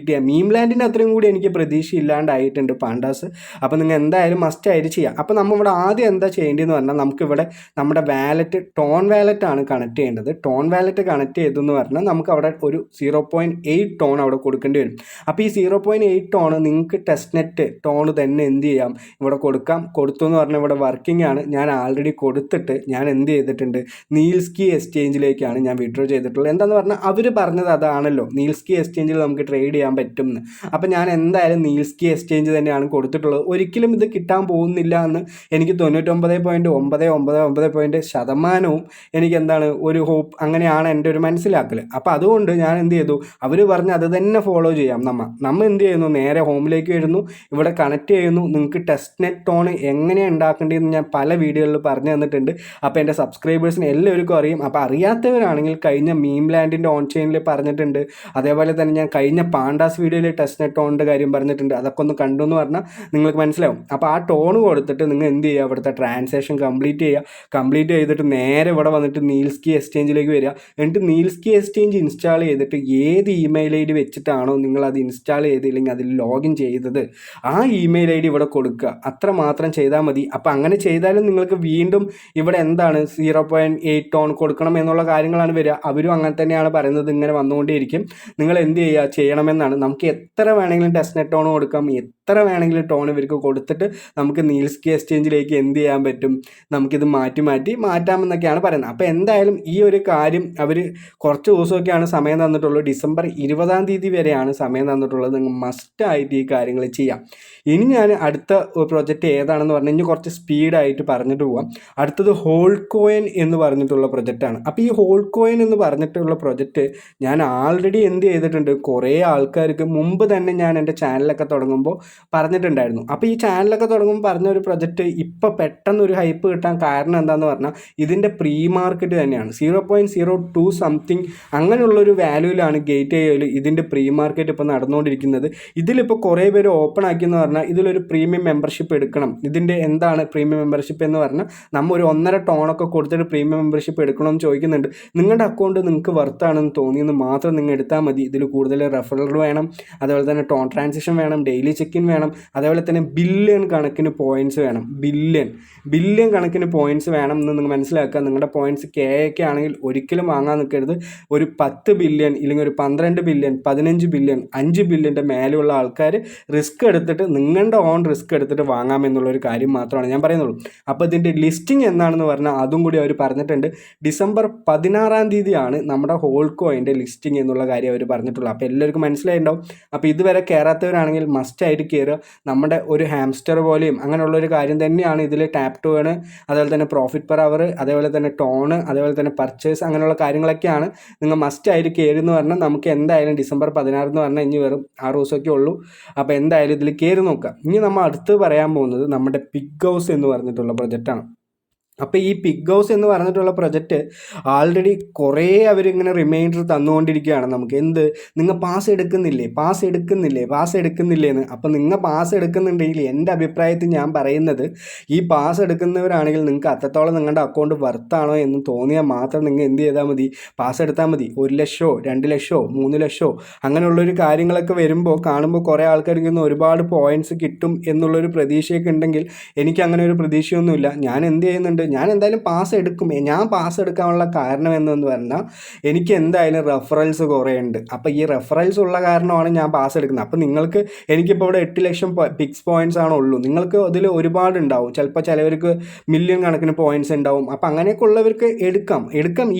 A: മീംലാൻഡിൻ്റെ അത്രയും കൂടി എനിക്ക് പ്രതീക്ഷ ഇല്ലാണ്ടായിട്ടുണ്ട് പാണ്ടാസ്. അപ്പോൾ നിങ്ങൾ എന്തായാലും മസ്റ്റ് ആയിട്ട് ചെയ്യാം. അപ്പോൾ നമ്മളിവിടെ ആദ്യം എന്താ ചെയ്യേണ്ടതെന്ന് പറഞ്ഞാൽ നമുക്കിവിടെ നമ്മുടെ വാലറ്റ് ടോൺ വാലറ്റാണ് കണക്ട് ചെയ്യേണ്ടത്. ടോൺ വാലറ്റ് കണക്ട് ചെയ്തെന്ന് പറഞ്ഞാൽ നമുക്ക് അവിടെ ഒരു 0.8 ടോൺ അവിടെ കൊടുക്കേണ്ടി വരും. അപ്പോൾ ഈ 0.8 ടോൺ നിങ്ങൾക്ക് ടെസ്റ്റ് നെറ്റ് ടോൺ തന്നെ എന്ത് ചെയ്യാം, ഇവിടെ കൊടുത്തു എന്ന് പറഞ്ഞാൽ ഇവിടെ വർക്കിംഗ് ആണ്. ഞാൻ ആൾറെഡി കൊടുത്തിട്ട് ഞാൻ എന്ത് ചെയ്തിട്ടുണ്ട്, നീൽസ്കി എക്സ്ചേഞ്ചിലേക്കാണ് ഞാൻ വിഡ്രോ ചെയ്തിട്ടുള്ളത്. എന്താണെന്ന് പറഞ്ഞാൽ അവർ പറഞ്ഞത് അതാണല്ലോ, നീൽസ്കി എക്സ്ചേഞ്ചിൽ നമുക്ക് ട്രേഡ് ചെയ്യാൻ പറ്റും എന്ന്. അപ്പോൾ ഞാൻ എന്തായാലും നീൽസ്കി എക്സ്ചേഞ്ച് തന്നെയാണ് കൊടുത്തിട്ടുള്ളത്. ഒരിക്കലും ഇത് കിട്ടാൻ പോകുന്നില്ല എന്ന് എനിക്ക് 99.99% എനിക്ക് എന്താണ് ഒരു ഹോപ്പ്, അങ്ങനെയാണ് എൻ്റെ ഒരു മനസ്സിലാക്കൽ. അപ്പോൾ അതുകൊണ്ട് ഞാൻ എന്ത് ചെയ്തു, അവർ പറഞ്ഞ് അത് തന്നെ ഫോളോ ചെയ്യാം. നമ്മൾ എന്ത് ചെയ്യുന്നു, നേരെ ഹോമിലേക്ക് വരുന്നു, ഇവിടെ കണക്ട് ചെയ്യുന്നു. നിങ്ങൾക്ക് ടെസ്റ്റ് നെറ്റ് ടോൺ എങ്ങനെയാണ് ഉണ്ടാക്കേണ്ടതെന്ന് ഞാൻ പല വീഡിയോകളിൽ പറഞ്ഞു തന്നിട്ടുണ്ട്. അപ്പോൾ എൻ്റെ സബ്സ്ക്രൈബേഴ്സിന് എല്ലാവർക്കും അറിയും. അപ്പോൾ അറിയാത്തവരാണെങ്കിൽ കഴിഞ്ഞ മീം ലാൻഡിൻ്റെ ഓൺ ചെയിനിൽ പറഞ്ഞിട്ടുണ്ട്. അതേപോലെ തന്നെ ഞാൻ കഴിഞ്ഞ പാണ്ടാസ് വീഡിയോയിൽ ടെസ്റ്റ് നെറ്റ് ടോണിൻ്റെ കാര്യം പറഞ്ഞിട്ടുണ്ട്. അതൊക്കെ ഒന്ന് കണ്ടു എന്ന് പറഞ്ഞാൽ നിങ്ങൾക്ക് മനസ്സിലാവും. അപ്പോൾ ആ ടോൺ കൊടുത്തിട്ട് നിങ്ങൾ എന്ത് ചെയ്യുക, ഇവിടുത്തെ ട്രാൻസാക്ഷൻ കംപ്ലീറ്റ് ചെയ്തിട്ട് നേരെ ഇവിടെ വന്നിട്ട് നീൽസ്കി എക്സ്ചേഞ്ചിലേക്ക് വരിക. എന്നിട്ട് നീൽസ്കി എക്സ്ചേഞ്ച് ഇൻസ്റ്റാൾ ചെയ്തിട്ട് ഏത് ഇമെയിൽ ID വെച്ചിട്ടാണോ നിങ്ങൾ അത് ഇൻസ്റ്റാൾ ചെയ്തില്ലെങ്കിൽ അതിൽ ലോഗിൻ ചെയ്തത്, ആ ഇമെയിൽ ID ഇവിടെ കൊടുക്കുക. അത്ര മാത്രം ചെയ്താൽ മതി. അപ്പോൾ അങ്ങനെ ചെയ്താലും നിങ്ങൾക്ക് വീണ്ടും ഇവിടെ എന്താണ് 0.8 ടോൺ കൊടുക്കണം എന്നുള്ള കാര്യങ്ങളാണ് വരിക. അവരും അങ്ങനെ തന്നെയാണ് പറയുന്നത്, ഇങ്ങനെ വന്നുകൊണ്ടേയിരിക്കും. നിങ്ങൾ എന്ത് ചെയ്യുക ചെയ്യണമെന്നാണ്. നമുക്ക് എത്ര വേണമെങ്കിലും ടെസ്റ്റ് നെറ്റ് ടോൺ കൊടുക്കാം, എത്ര വേണമെങ്കിലും ടോൺ ഇവർക്ക് കൊടുത്തിട്ട് നമുക്ക് നീൽസ്കി എക്സ്ചേഞ്ചിലേക്ക് എന്ത് ചെയ്യാൻ പറ്റും, നമുക്കിത് മാറ്റാമെന്നൊക്കെയാണ് പറയുന്നത്. അപ്പോൾ എന്തായാലും ഈ ഒരു കാര്യം അവർ കുറച്ച് ദിവസമൊക്കെയാണ് സമയം തന്നിട്ടുള്ളൂ. ഡിസംബർ 20 വരെയാണ് സമയം തന്നിട്ടുള്ളത്. നിങ്ങൾ മസ്റ്റായിട്ട് ഈ കാര്യങ്ങൾ ചെയ്യാം. ഇനി ഞാൻ അടുത്ത പ്രൊജക്റ്റ് ഏതാണെന്ന് പറഞ്ഞു കഴിഞ്ഞാൽ കുറച്ച് സ്പീഡായിട്ട് പറഞ്ഞിട്ട് പോവാം. അടുത്തത് ഹോൾഡ് കോയിൻ എന്ന് പറഞ്ഞിട്ടുള്ള പ്രൊജക്റ്റാണ്. അപ്പോൾ ഈ ഹോൾഡ് കോയിൻ എന്ന് പറഞ്ഞിട്ടുള്ള പ്രൊജക്റ്റ് ഞാൻ ആൾറെഡി എന്ത് ചെയ്തിട്ടുണ്ട്, കുറേ ആൾക്കാർക്ക് മുമ്പ് തന്നെ ഞാൻ എൻ്റെ ചാനലൊക്കെ തുടങ്ങുമ്പോൾ പറഞ്ഞിട്ടുണ്ടായിരുന്നു. അപ്പോൾ ഈ ചാനലൊക്കെ തുടങ്ങുമ്പോൾ പറഞ്ഞ ഒരു പ്രൊജക്റ്റ് ഇപ്പോൾ പെട്ടെന്നൊരു ഹൈപ്പ് കിട്ടാൻ കാരണം എന്താണെന്ന് പറഞ്ഞാൽ ഇതിൻ്റെ പ്രീ മാർക്കറ്റ് തന്നെയാണ്. 0.02 സംതിങ് അങ്ങനെയുള്ളൊരു വാല്യൂവിലാണ് ഗേറ്റ് വേയിൽ ഇതിൻ്റെ പ്രീ മാർക്കറ്റ് ഇപ്പോൾ നടന്നുകൊണ്ടിരിക്കുന്നത്. ഇതിലിപ്പോൾ കുറേ പേര് ഓപ്പൺ ആക്കിയെന്ന് പറഞ്ഞാൽ ഇതിലൊരു പ്രീമിയം മെമ്പർഷിപ്പ് എടുക്കണം. ഇതിൻ്റെ എന്താണ് പ്രീമിയം മെമ്പർഷിപ്പ് എന്ന് പറഞ്ഞാൽ നമ്മൾ ഒരു 1.5 ടോണൊക്കെ കൊടുത്തിട്ട് പ്രീമിയം മെമ്പർഷിപ്പ് എടുക്കണമെന്ന് ചോദിക്കുന്നുണ്ട്. നിങ്ങളുടെ അക്കൗണ്ട് നിങ്ങൾക്ക് വർത്താണെന്ന് തോന്നിയെന്ന് മാത്രം നിങ്ങൾ എടുത്താൽ മതി. ഇതിൽ കൂടുതൽ റെഫറൽ വേണം, അതുപോലെ തന്നെ ടോൺ ട്രാൻസാക്ഷൻ വേണം, ഡെയിലി ചെക്കിൻ വേണം, അതേപോലെ തന്നെ ബില്യൺ കണക്കിന് പോയിൻറ്റ്സ് വേണം. ബില്യൺ കണക്കിന് പോയിൻറ്റ്സ് വേണം എന്ന് നിങ്ങൾ മനസ്സിലാക്കുക. നിങ്ങളുടെ പോയിൻറ്റ്സ് ഒക്കെ ആണെങ്കിൽ ഒരിക്കലും വാങ്ങാൻ നിൽക്കരുത്. ഒരു 10 ബില്യൺ ഇല്ലെങ്കിൽ ഒരു 12 ബില്യൺ 15 ബില്യൺ 5 ബില്യൻ്റെ മേലെയുള്ള ആൾക്കാർ റിസ്ക് എടുത്തിട്ട് നിങ്ങളുടെ ഓൺ റിസ്ക് എടുത്തിട്ട് വാങ്ങാമെന്നുള്ളൊരു കാര്യം മാത്രമാണ് ഞാൻ പറയുന്നുള്ളൂ. അപ്പോൾ ഇതിൻ്റെ ലിസ്റ്റിംഗ് എന്നാണെന്ന് പറഞ്ഞാൽ അതും കൂടി അവർ പറഞ്ഞിട്ടുണ്ട്. ഡിസംബർ 16 നമ്മുടെ ഹോൾഡ് കോയിൻ്റെ ലിസ്റ്റിംഗ് എന്നുള്ള കാര്യം അവർ പറഞ്ഞിട്ടുള്ളൂ. അപ്പോൾ എല്ലാവർക്കും മനസ്സിലായിട്ടുണ്ടാവും. അപ്പോൾ ഇതുവരെ കയറാത്തവരാണെങ്കിൽ മസ്റ്റായിട്ട് കയറുക. നമ്മുടെ ഒരു ഹാംസ്റ്റർ പോലെയും അങ്ങനെയുള്ളൊരു കാര്യം തന്നെയാണ് ഇതിൽ ടാപ്പ് ടു ഏൺ, അതുപോലെ തന്നെ പ്രോഫിറ്റ് പെർ അവർ, അതേപോലെ തന്നെ ടോണ്, അതേപോലെ തന്നെ പർച്ചേസ്, അങ്ങനെയുള്ള കാര്യങ്ങളൊക്കെയാണ് നിങ്ങൾ മസ്റ്റായിട്ട് കയറി എന്ന് പറഞ്ഞാൽ നമുക്ക് എന്തായാലും ഡിസംബർ 16 എന്ന് പറഞ്ഞാൽ ഇനി വെറും 6 ദിവസമൊക്കെ ഉള്ളൂ. അപ്പോൾ എന്തായാലും ഇതിൽ കയറി നോക്കാം. ഇനി നമ്മൾ അടുത്ത് പറയാൻ പോകുന്നത് നമ്മുടെ പിഗ് ഹൗസ് എന്ന് പറഞ്ഞിട്ടുള്ള പ്രൊജക്റ്റാണ്. അപ്പോൾ ഈ പിഗ് ഹൗസ് എന്ന് പറഞ്ഞിട്ടുള്ള പ്രൊജക്റ്റ് ആൾറെഡി കുറേ അവരിങ്ങനെ റിമൈൻഡർ തന്നുകൊണ്ടിരിക്കുകയാണ് നമുക്ക്. നിങ്ങൾ പാസ് എടുക്കുന്നില്ലേ എന്ന്. അപ്പോൾ നിങ്ങൾ പാസ് എടുക്കുന്നുണ്ടെങ്കിൽ എൻ്റെ അഭിപ്രായത്തിൽ ഞാൻ പറയുന്നത്, ഈ പാസ് എടുക്കുന്നവരാണെങ്കിൽ നിങ്ങൾക്ക് അത്രത്തോളം നിങ്ങളുടെ അക്കൗണ്ട് വർത്താണോ എന്ന് തോന്നിയാൽ മാത്രം നിങ്ങൾ എന്ത് ചെയ്താൽ മതി, പാസ് എടുത്താൽ മതി. 1 ലക്ഷമോ 2 ലക്ഷമോ 3 ലക്ഷമോ അങ്ങനെയുള്ളൊരു കാര്യങ്ങളൊക്കെ വരുമ്പോൾ കാണുമ്പോൾ കുറേ ആൾക്കാർക്ക് ഒരുപാട് പോയിൻറ്റ്സ് കിട്ടും എന്നുള്ളൊരു പ്രതീക്ഷയൊക്കെ ഉണ്ടെങ്കിൽ എനിക്ക് അങ്ങനെ ഒരു പ്രതീക്ഷയൊന്നുമില്ല. ഞാൻ എന്ത് ചെയ്യുന്നുണ്ട്, ഞാൻ എന്തായാലും പാസ് എടുക്കും. ഞാൻ പാസ് എടുക്കാനുള്ള കാരണം എന്തെന്ന് പറഞ്ഞാൽ എനിക്ക് എന്തായാലും റെഫറൽസ് കുറേ ഉണ്ട്. അപ്പോൾ ഈ റെഫറൽസ് ഉള്ള കാരണമാണ് ഞാൻ പാസ് എടുക്കുന്നത്. അപ്പോൾ നിങ്ങൾക്ക് എനിക്കിപ്പോൾ ഇവിടെ 8 ലക്ഷം പിക്സ് പോയിൻറ്റ്സ് ആണുള്ളൂ. നിങ്ങൾക്ക് അതിൽ ഒരുപാട് ഉണ്ടാവും. ചിലപ്പോൾ ചിലവർക്ക് മില്യൺ കണക്കിന് പോയിൻറ്റ്സ് ഉണ്ടാവും. അപ്പോൾ അങ്ങനെയൊക്കെ ഉള്ളവർക്ക് എടുക്കാം.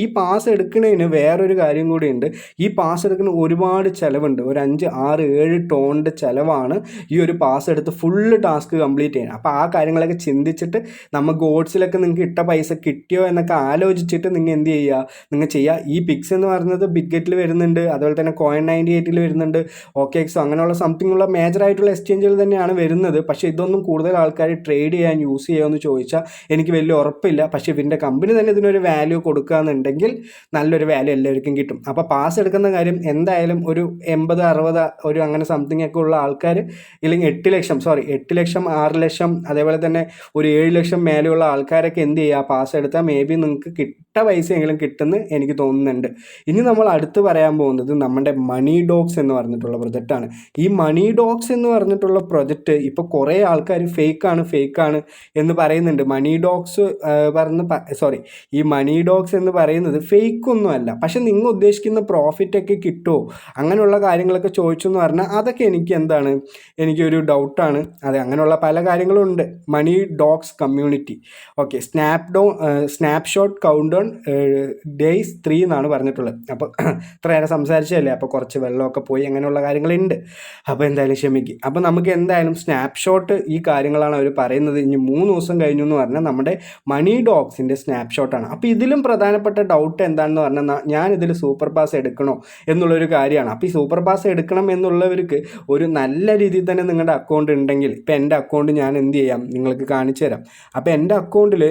A: ഈ പാസ് എടുക്കുന്നതിന് വേറൊരു കാര്യം കൂടിയുണ്ട്. ഈ പാസ് എടുക്കുന്ന ഒരുപാട് ചിലവുണ്ട്. ഒരു 5, 6, 7 ടോണിൻ്റെ ചിലവാണ് ഈ ഒരു പാസ് എടുത്ത് ഫുള്ള് ടാസ്ക് കംപ്ലീറ്റ് ചെയ്യാൻ. അപ്പോൾ ആ കാര്യങ്ങളൊക്കെ ചിന്തിച്ചിട്ട് നമ്മൾ ഗോഡ്സിലൊക്കെ നിങ്ങൾക്ക് ഇട്ട പൈസ കിട്ടിയോ എന്നൊക്കെ ആലോചിച്ചിട്ട് നിങ്ങൾ എന്ത് ചെയ്യുക. ഈ പിക്സ് എന്ന് പറയുന്നത് ബിഗ്ഗറ്റിൽ വരുന്നുണ്ട്, അതുപോലെ തന്നെ കോയിൻ 98 വരുന്നുണ്ട്, OKX അങ്ങനെയുള്ള സംതിങ് ഉള്ള മേജറായിട്ടുള്ള എക്സ്ചേഞ്ചുകൾ തന്നെയാണ് വരുന്നത്. പക്ഷേ ഇതൊന്നും കൂടുതൽ ആൾക്കാർ ട്രേഡ് ചെയ്യാൻ യൂസ് ചെയ്യുമെന്ന് ചോദിച്ചാൽ എനിക്ക് വലിയ ഉറപ്പില്ല. പക്ഷേ ഇതിൻ്റെ കമ്പനി തന്നെ ഇതിനൊരു വാല്യൂ കൊടുക്കുകയെന്നുണ്ടെങ്കിൽ നല്ലൊരു വാല്യൂ എല്ലാവർക്കും കിട്ടും. അപ്പോൾ പാസ് എടുക്കുന്ന കാര്യം എന്തായാലും ഒരു 80, 60 ഒരു അങ്ങനെ സംതിങ് ഒക്കെ ഉള്ള ആൾക്കാർ, ഇല്ലെങ്കിൽ 8 ലക്ഷം 6 ലക്ഷം അതേപോലെ തന്നെ ഒരു 7 ലക്ഷം മേലെയുള്ള ആൾക്കാരൊക്കെ എന്ത് ചെയ്യുക, പാസ് എടുത്താൽ മേ ബി നിങ്ങൾക്ക് കിട്ട പൈസയെങ്കിലും കിട്ടുമെന്ന് എനിക്ക് തോന്നുന്നുണ്ട്. ഇനി നമ്മൾ അടുത്ത് പറയാൻ പോകുന്നത് നമ്മുടെ മണി ഡോഗ്സ് എന്ന് പറഞ്ഞിട്ടുള്ള പ്രൊജക്റ്റാണ്. ഈ മണി ഡോഗ്സ് എന്ന് പറഞ്ഞിട്ടുള്ള പ്രൊജക്റ്റ് ഇപ്പോൾ കുറേ ആൾക്കാർ ഫേക്കാണ് എന്ന് പറയുന്നുണ്ട്. ഈ മണി ഡോഗ്സ് എന്ന് പറയുന്നത് ഫേക്കൊന്നുമല്ല. പക്ഷെ നിങ്ങൾ ഉദ്ദേശിക്കുന്ന പ്രോഫിറ്റൊക്കെ കിട്ടുമോ അങ്ങനെയുള്ള കാര്യങ്ങളൊക്കെ ചോദിച്ചു എന്ന് പറഞ്ഞാൽ അതൊക്കെ എനിക്കൊരു ഡൗട്ടാണ്. അതെ, അങ്ങനെയുള്ള പല കാര്യങ്ങളും ഉണ്ട്. Money dogs community, okay, snapshot count down on days 3 എന്നാണ് പറഞ്ഞിട്ടുള്ളത്. അപ്പോൾ ഇത്ര നേരം സംസാരിച്ചതല്ലേ, അപ്പോൾ കുറച്ച് വെള്ളമൊക്കെ പോയി അങ്ങനെയുള്ള കാര്യങ്ങളുണ്ട്. അപ്പോൾ എന്തായാലും ക്ഷമിക്കും. അപ്പോൾ നമുക്ക് എന്തായാലും സ്നാപ്ഷോട്ട് ഈ കാര്യങ്ങളാണ് അവർ പറയുന്നത്. ഇനി 3 ദിവസം കഴിഞ്ഞു എന്ന് പറഞ്ഞാൽ നമ്മുടെ മണി ഡോഗ്സിൻ്റെ സ്നാപ്ഷോട്ടാണ്. അപ്പോൾ ഇതിലും പ്രധാനപ്പെട്ട ഡൗട്ട് എന്താണെന്ന് പറഞ്ഞാൽ ഞാനിതിൽ സൂപ്പർ പാസ് എടുക്കണോ എന്നുള്ളൊരു കാര്യമാണ്. അപ്പോൾ ഈ സൂപ്പർ പാസ് എടുക്കണം എന്നുള്ളവർക്ക് ഒരു നല്ല രീതിയിൽ തന്നെ നിങ്ങളുടെ അക്കൗണ്ട് ഉണ്ടെങ്കിൽ, ഇപ്പോൾ എൻ്റെ അക്കൗണ്ട് ഞാൻ എന്ത് ചെയ്യാം നിങ്ങൾക്ക് കാണിച്ചു തരാം. അപ്പോൾ എൻ്റെ അക്കൗണ്ടിൽ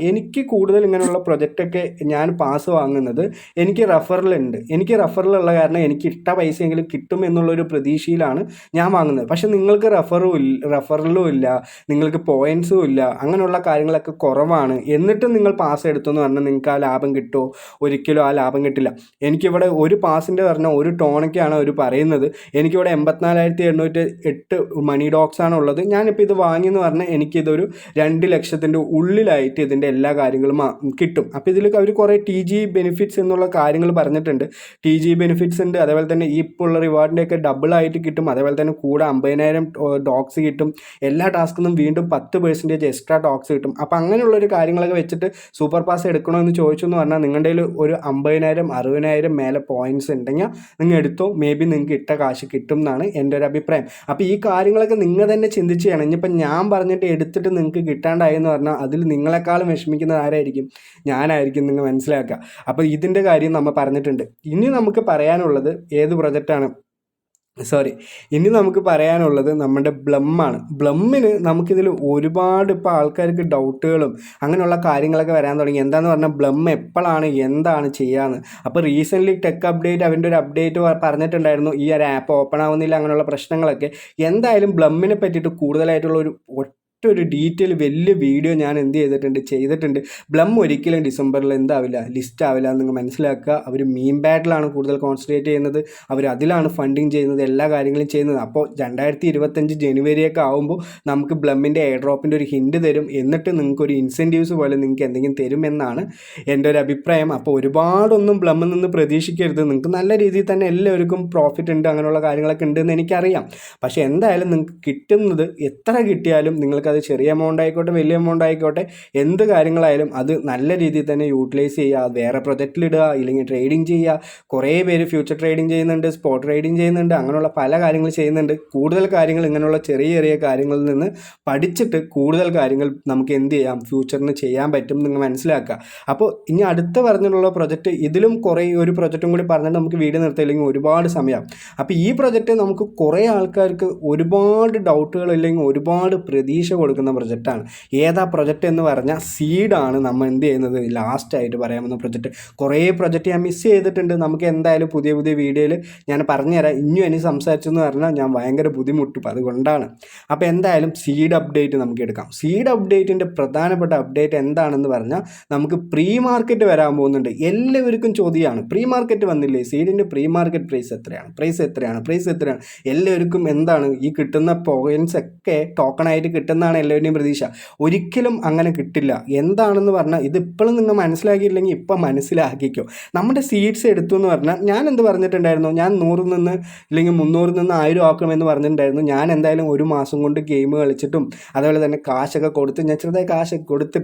A: എനിക്ക് കൂടുതൽ ഇങ്ങനെയുള്ള പ്രൊജക്റ്റൊക്കെ ഞാൻ പാസ് വാങ്ങുന്നത് എനിക്ക് റെഫറലുണ്ട്. എനിക്ക് റെഫറലുള്ള കാരണം എനിക്ക് ഇട്ട പൈസയെങ്കിലും കിട്ടും എന്നുള്ളൊരു പ്രതീക്ഷയിലാണ് ഞാൻ വാങ്ങുന്നത്. പക്ഷെ നിങ്ങൾക്ക് റെഫറലും ഇല്ല, നിങ്ങൾക്ക് പോയിൻറ്സും ഇല്ല, അങ്ങനെയുള്ള കാര്യങ്ങളൊക്കെ കുറവാണ്. എന്നിട്ടും നിങ്ങൾ പാസ് എടുത്തെന്ന് പറഞ്ഞാൽ നിങ്ങൾക്ക് ആ ലാഭം കിട്ടുമോ? ഒരിക്കലും ആ ലാഭം കിട്ടില്ല. എനിക്കിവിടെ ഒരു പാസിൻ്റെ പറഞ്ഞാൽ ഒരു ടോണൊക്കെയാണ് അവർ പറയുന്നത്. എനിക്കിവിടെ 84,808 മണി ഡോഗ്സാണ് ഉള്ളത്. ഞാനിപ്പോൾ ഇത് വാങ്ങിയെന്ന് പറഞ്ഞാൽ എനിക്കിതൊരു 2 ലക്ഷത്തിൻ്റെ ഉള്ളിലായിട്ട് ഇതിൻ്റെ എല്ലാ കാര്യങ്ങളും കിട്ടും. അപ്പോൾ ഇതിൽ അവർ കുറേ TG ബെനിഫിറ്റ്സ് എന്നുള്ള കാര്യങ്ങൾ പറഞ്ഞിട്ടുണ്ട്. TG ബെനിഫിറ്റ്സ് ഉണ്ട്, അതേപോലെ തന്നെ ഈ ഇപ്പോൾ ഉള്ള റിവാർഡിൻ്റെയൊക്കെ ഡബിളായിട്ട് കിട്ടും. അതേപോലെ തന്നെ കൂടെ 50,000 ഡോഗ്സ് കിട്ടും. എല്ലാ ടാസ്കിൽ നിന്നും വീണ്ടും 10% എക്സ്ട്രാ ഡോഗ്സ് കിട്ടും. അപ്പോൾ അങ്ങനെയുള്ളൊരു കാര്യങ്ങളൊക്കെ വെച്ചിട്ട് സൂപ്പർ പാസ് എടുക്കണമെന്ന് ചോദിച്ചു എന്ന് പറഞ്ഞാൽ നിങ്ങളുടെ കയ്യിൽ ഒരു 50,000 60,000 മേലെ പോയിൻറ്റ്സ് ഉണ്ടെങ്കിൽ നിങ്ങൾ എടുത്തോ, മേ ബി നിങ്ങൾക്ക് ഇട്ട കാശ് കിട്ടും എന്നാണ് എൻ്റെ ഒരു അഭിപ്രായം. അപ്പോൾ ഈ കാര്യങ്ങളൊക്കെ നിങ്ങൾ തന്നെ ചിന്തിച്ച് ചെയ്യണം. ഇനിയിപ്പോൾ ഞാൻ പറഞ്ഞിട്ട് എടുത്തിട്ട് നിങ്ങൾക്ക് കിട്ടാണ്ടായെന്ന് പറഞ്ഞാൽ അതിൽ നിങ്ങളെക്കാളും വിഷമിക്കുന്നത് ആരായിരിക്കും? ഞാനായിരിക്കും, നിങ്ങൾ മനസ്സിലാക്കുക. അപ്പോൾ ഇതിൻ്റെ കാര്യം നമ്മൾ പറഞ്ഞിട്ടുണ്ട്. ഇനി നമുക്ക് പറയാനുള്ളത് ഏത് പ്രൊജക്റ്റാണ്? ഇനി നമുക്ക് പറയാനുള്ളത് നമ്മുടെ ബ്ലമ്മാണ്. ബ്ലമ്മിന് നമുക്കിതിൽ ഒരുപാട് ഇപ്പോൾ ആൾക്കാർക്ക് ഡൗട്ടുകളും അങ്ങനെയുള്ള കാര്യങ്ങളൊക്കെ വരാൻ തുടങ്ങി. എന്താണെന്ന് പറഞ്ഞാൽ ബ്ലം എപ്പോഴാണ് എന്താണ് ചെയ്യാന്ന്. അപ്പോൾ റീസെൻ്റ്ലി ടെക് അപ്ഡേറ്റ് അവൻ്റെ ഒരു അപ്ഡേറ്റ് പറഞ്ഞിട്ടുണ്ടായിരുന്നു, ഈ ഒരു ആപ്പ് ഓപ്പൺ ആവുന്നില്ല അങ്ങനെയുള്ള പ്രശ്നങ്ങളൊക്കെ. എന്തായാലും ബ്ലമ്മിനെ പറ്റിയിട്ട് കൂടുതലായിട്ടുള്ള ഒരു ഡീറ്റെയിൽ വലിയ വീഡിയോ ഞാൻ ചെയ്തിട്ടുണ്ട്. ബ്ലം ഒരിക്കലും ഡിസംബറിൽ ലിസ്റ്റ് ആവില്ല എന്ന് നിങ്ങൾ മനസ്സിലാക്കുക. അവർ മീം ബാറ്റിലാണ് കൂടുതൽ കോൺസെൻട്രേറ്റ് ചെയ്യുന്നത്. അവർ അതിലാണ് ഫണ്ടിങ് ചെയ്യുന്നത്, എല്ലാ കാര്യങ്ങളും ചെയ്യുന്നത്. അപ്പോൾ 2025 ജനുവരിയൊക്കെ ആകുമ്പോൾ നമുക്ക് ബ്ലമ്മിൻ്റെ എയർ ഡ്രോപ്പിൻ്റെ ഒരു ഹിൻഡ് തരും. എന്നിട്ട് നിങ്ങൾക്കൊരു ഇൻസെൻറ്റീവ്സ് പോലെ നിങ്ങൾക്ക് എന്തെങ്കിലും തരുമെന്നാണ് എൻ്റെ ഒരു അഭിപ്രായം. അപ്പോൾ ഒരുപാടൊന്നും ബ്ലമ്മിൽ നിന്ന് പ്രതീക്ഷിക്കരുത്. നിങ്ങൾക്ക് നല്ല രീതിയിൽ തന്നെ എല്ലാവർക്കും പ്രോഫിറ്റ് ഉണ്ട്, അങ്ങനെയുള്ള കാര്യങ്ങളൊക്കെ ഉണ്ടെന്ന് എനിക്കറിയാം. പക്ഷേ എന്തായാലും നിങ്ങൾക്ക് കിട്ടുന്നത് എത്ര കിട്ടിയാലും നിങ്ങൾക്ക് അത് ചെറിയ എമൗണ്ട് ആയിക്കോട്ടെ വലിയ എമൗണ്ട് ആയിക്കോട്ടെ എന്ത് കാര്യങ്ങളായാലും അത് നല്ല രീതിയിൽ തന്നെ യൂട്ടിലൈസ് ചെയ്യുക. വേറെ പ്രൊജക്റ്റിലിടുക, ഇല്ലെങ്കിൽ ട്രേഡിങ് ചെയ്യുക. കുറേ പേര് ഫ്യൂച്ചർ ട്രേഡിങ് ചെയ്യുന്നുണ്ട്, സ്പോട്ട് ട്രേഡിങ് ചെയ്യുന്നുണ്ട്, അങ്ങനെയുള്ള പല കാര്യങ്ങൾ ചെയ്യുന്നുണ്ട്. കൂടുതൽ കാര്യങ്ങൾ ഇങ്ങനെയുള്ള ചെറിയ ചെറിയ കാര്യങ്ങളിൽ നിന്ന് പഠിച്ചിട്ട് കൂടുതൽ കാര്യങ്ങൾ നമുക്ക് എന്ത് ചെയ്യാം, ഫ്യൂച്ചറിന് ചെയ്യാൻ പറ്റും നിങ്ങൾ മനസ്സിലാക്കുക. അപ്പോൾ ഇനി അടുത്ത പറഞ്ഞിട്ടുള്ള പ്രൊജക്റ്റ്, ഇതിലും കുറേ ഒരു പ്രൊജക്റ്റും കൂടി പറഞ്ഞിട്ട് നമുക്ക് വീഡിയോ നിർത്തിയില്ലെങ്കിൽ ഒരുപാട് സമയം. അപ്പോൾ ഈ പ്രൊജക്റ്റ് നമുക്ക് കുറേ ആൾക്കാർക്ക് ഒരുപാട് ഡൗട്ടുകൾ ഇല്ലെങ്കിൽ ഒരുപാട് പ്രതീക്ഷ കൊടുക്കുന്ന പ്രൊജക്റ്റാണ്. ഏതാ പ്രൊജക്റ്റ് എന്ന് പറഞ്ഞാൽ സീഡാണ്. നമ്മൾ എന്ത് ചെയ്യുന്നത് ലാസ്റ്റായിട്ട് പറയാമെന്ന പ്രൊജക്റ്റ്. കുറേ പ്രൊജക്റ്റ് ഞാൻ മിസ് ചെയ്തിട്ടുണ്ട്. നമുക്ക് എന്തായാലും പുതിയ വീഡിയോയിൽ ഞാൻ പറഞ്ഞുതരാം. ഇനിയും എനിക്ക് സംസാരിച്ചെന്ന് പറഞ്ഞാൽ ഞാൻ ഭയങ്കര ബുദ്ധിമുട്ടും, അതുകൊണ്ടാണ്. അപ്പോൾ എന്തായാലും സീഡ് അപ്ഡേറ്റ് നമുക്ക് എടുക്കാം. സീഡ് അപ്ഡേറ്റിൻ്റെ പ്രധാനപ്പെട്ട അപ്ഡേറ്റ് എന്താണെന്ന് പറഞ്ഞാൽ നമുക്ക് പ്രീ മാർക്കറ്റ് വരാൻ പോകുന്നുണ്ട്. എല്ലാവർക്കും ചോദ്യമാണ്, പ്രീ മാർക്കറ്റ് വന്നില്ലേ, സീഡിൻ്റെ പ്രീ മാർക്കറ്റ് പ്രൈസ് എത്രയാണ്? എല്ലാവർക്കും എന്താണ് ഈ കിട്ടുന്ന പോയിൻറ്റ്സ് ഒക്കെ ടോക്കണായിട്ട് കിട്ടുന്നതാണ് എല്ലാവരുടെയും പ്രതീക്ഷ. ഒരിക്കലും അങ്ങനെ കിട്ടില്ല. എന്താണെന്ന് പറഞ്ഞാൽ ഇത് ഇപ്പോഴും നിങ്ങൾ മനസ്സിലാക്കിയില്ലെങ്കിൽ ഇപ്പം മനസ്സിലാക്കിക്കോ. നമ്മുടെ സീഡ്സ് എടുത്തു എന്ന് പറഞ്ഞാൽ ഞാൻ എന്ത് പറഞ്ഞിട്ടുണ്ടായിരുന്നു, ഞാൻ 100 നിന്ന് ഇല്ലെങ്കിൽ 300 നിന്ന് 1000 ആക്കണമെന്ന് പറഞ്ഞിട്ടുണ്ടായിരുന്നു. ഞാൻ എന്തായാലും ഒരു മാസം കൊണ്ട് ഗെയിം കളിച്ചിട്ടും അതുപോലെ തന്നെ കാശൊക്കെ കൊടുത്ത് ഞാൻ ചെറുതായി കാശൊക്കെ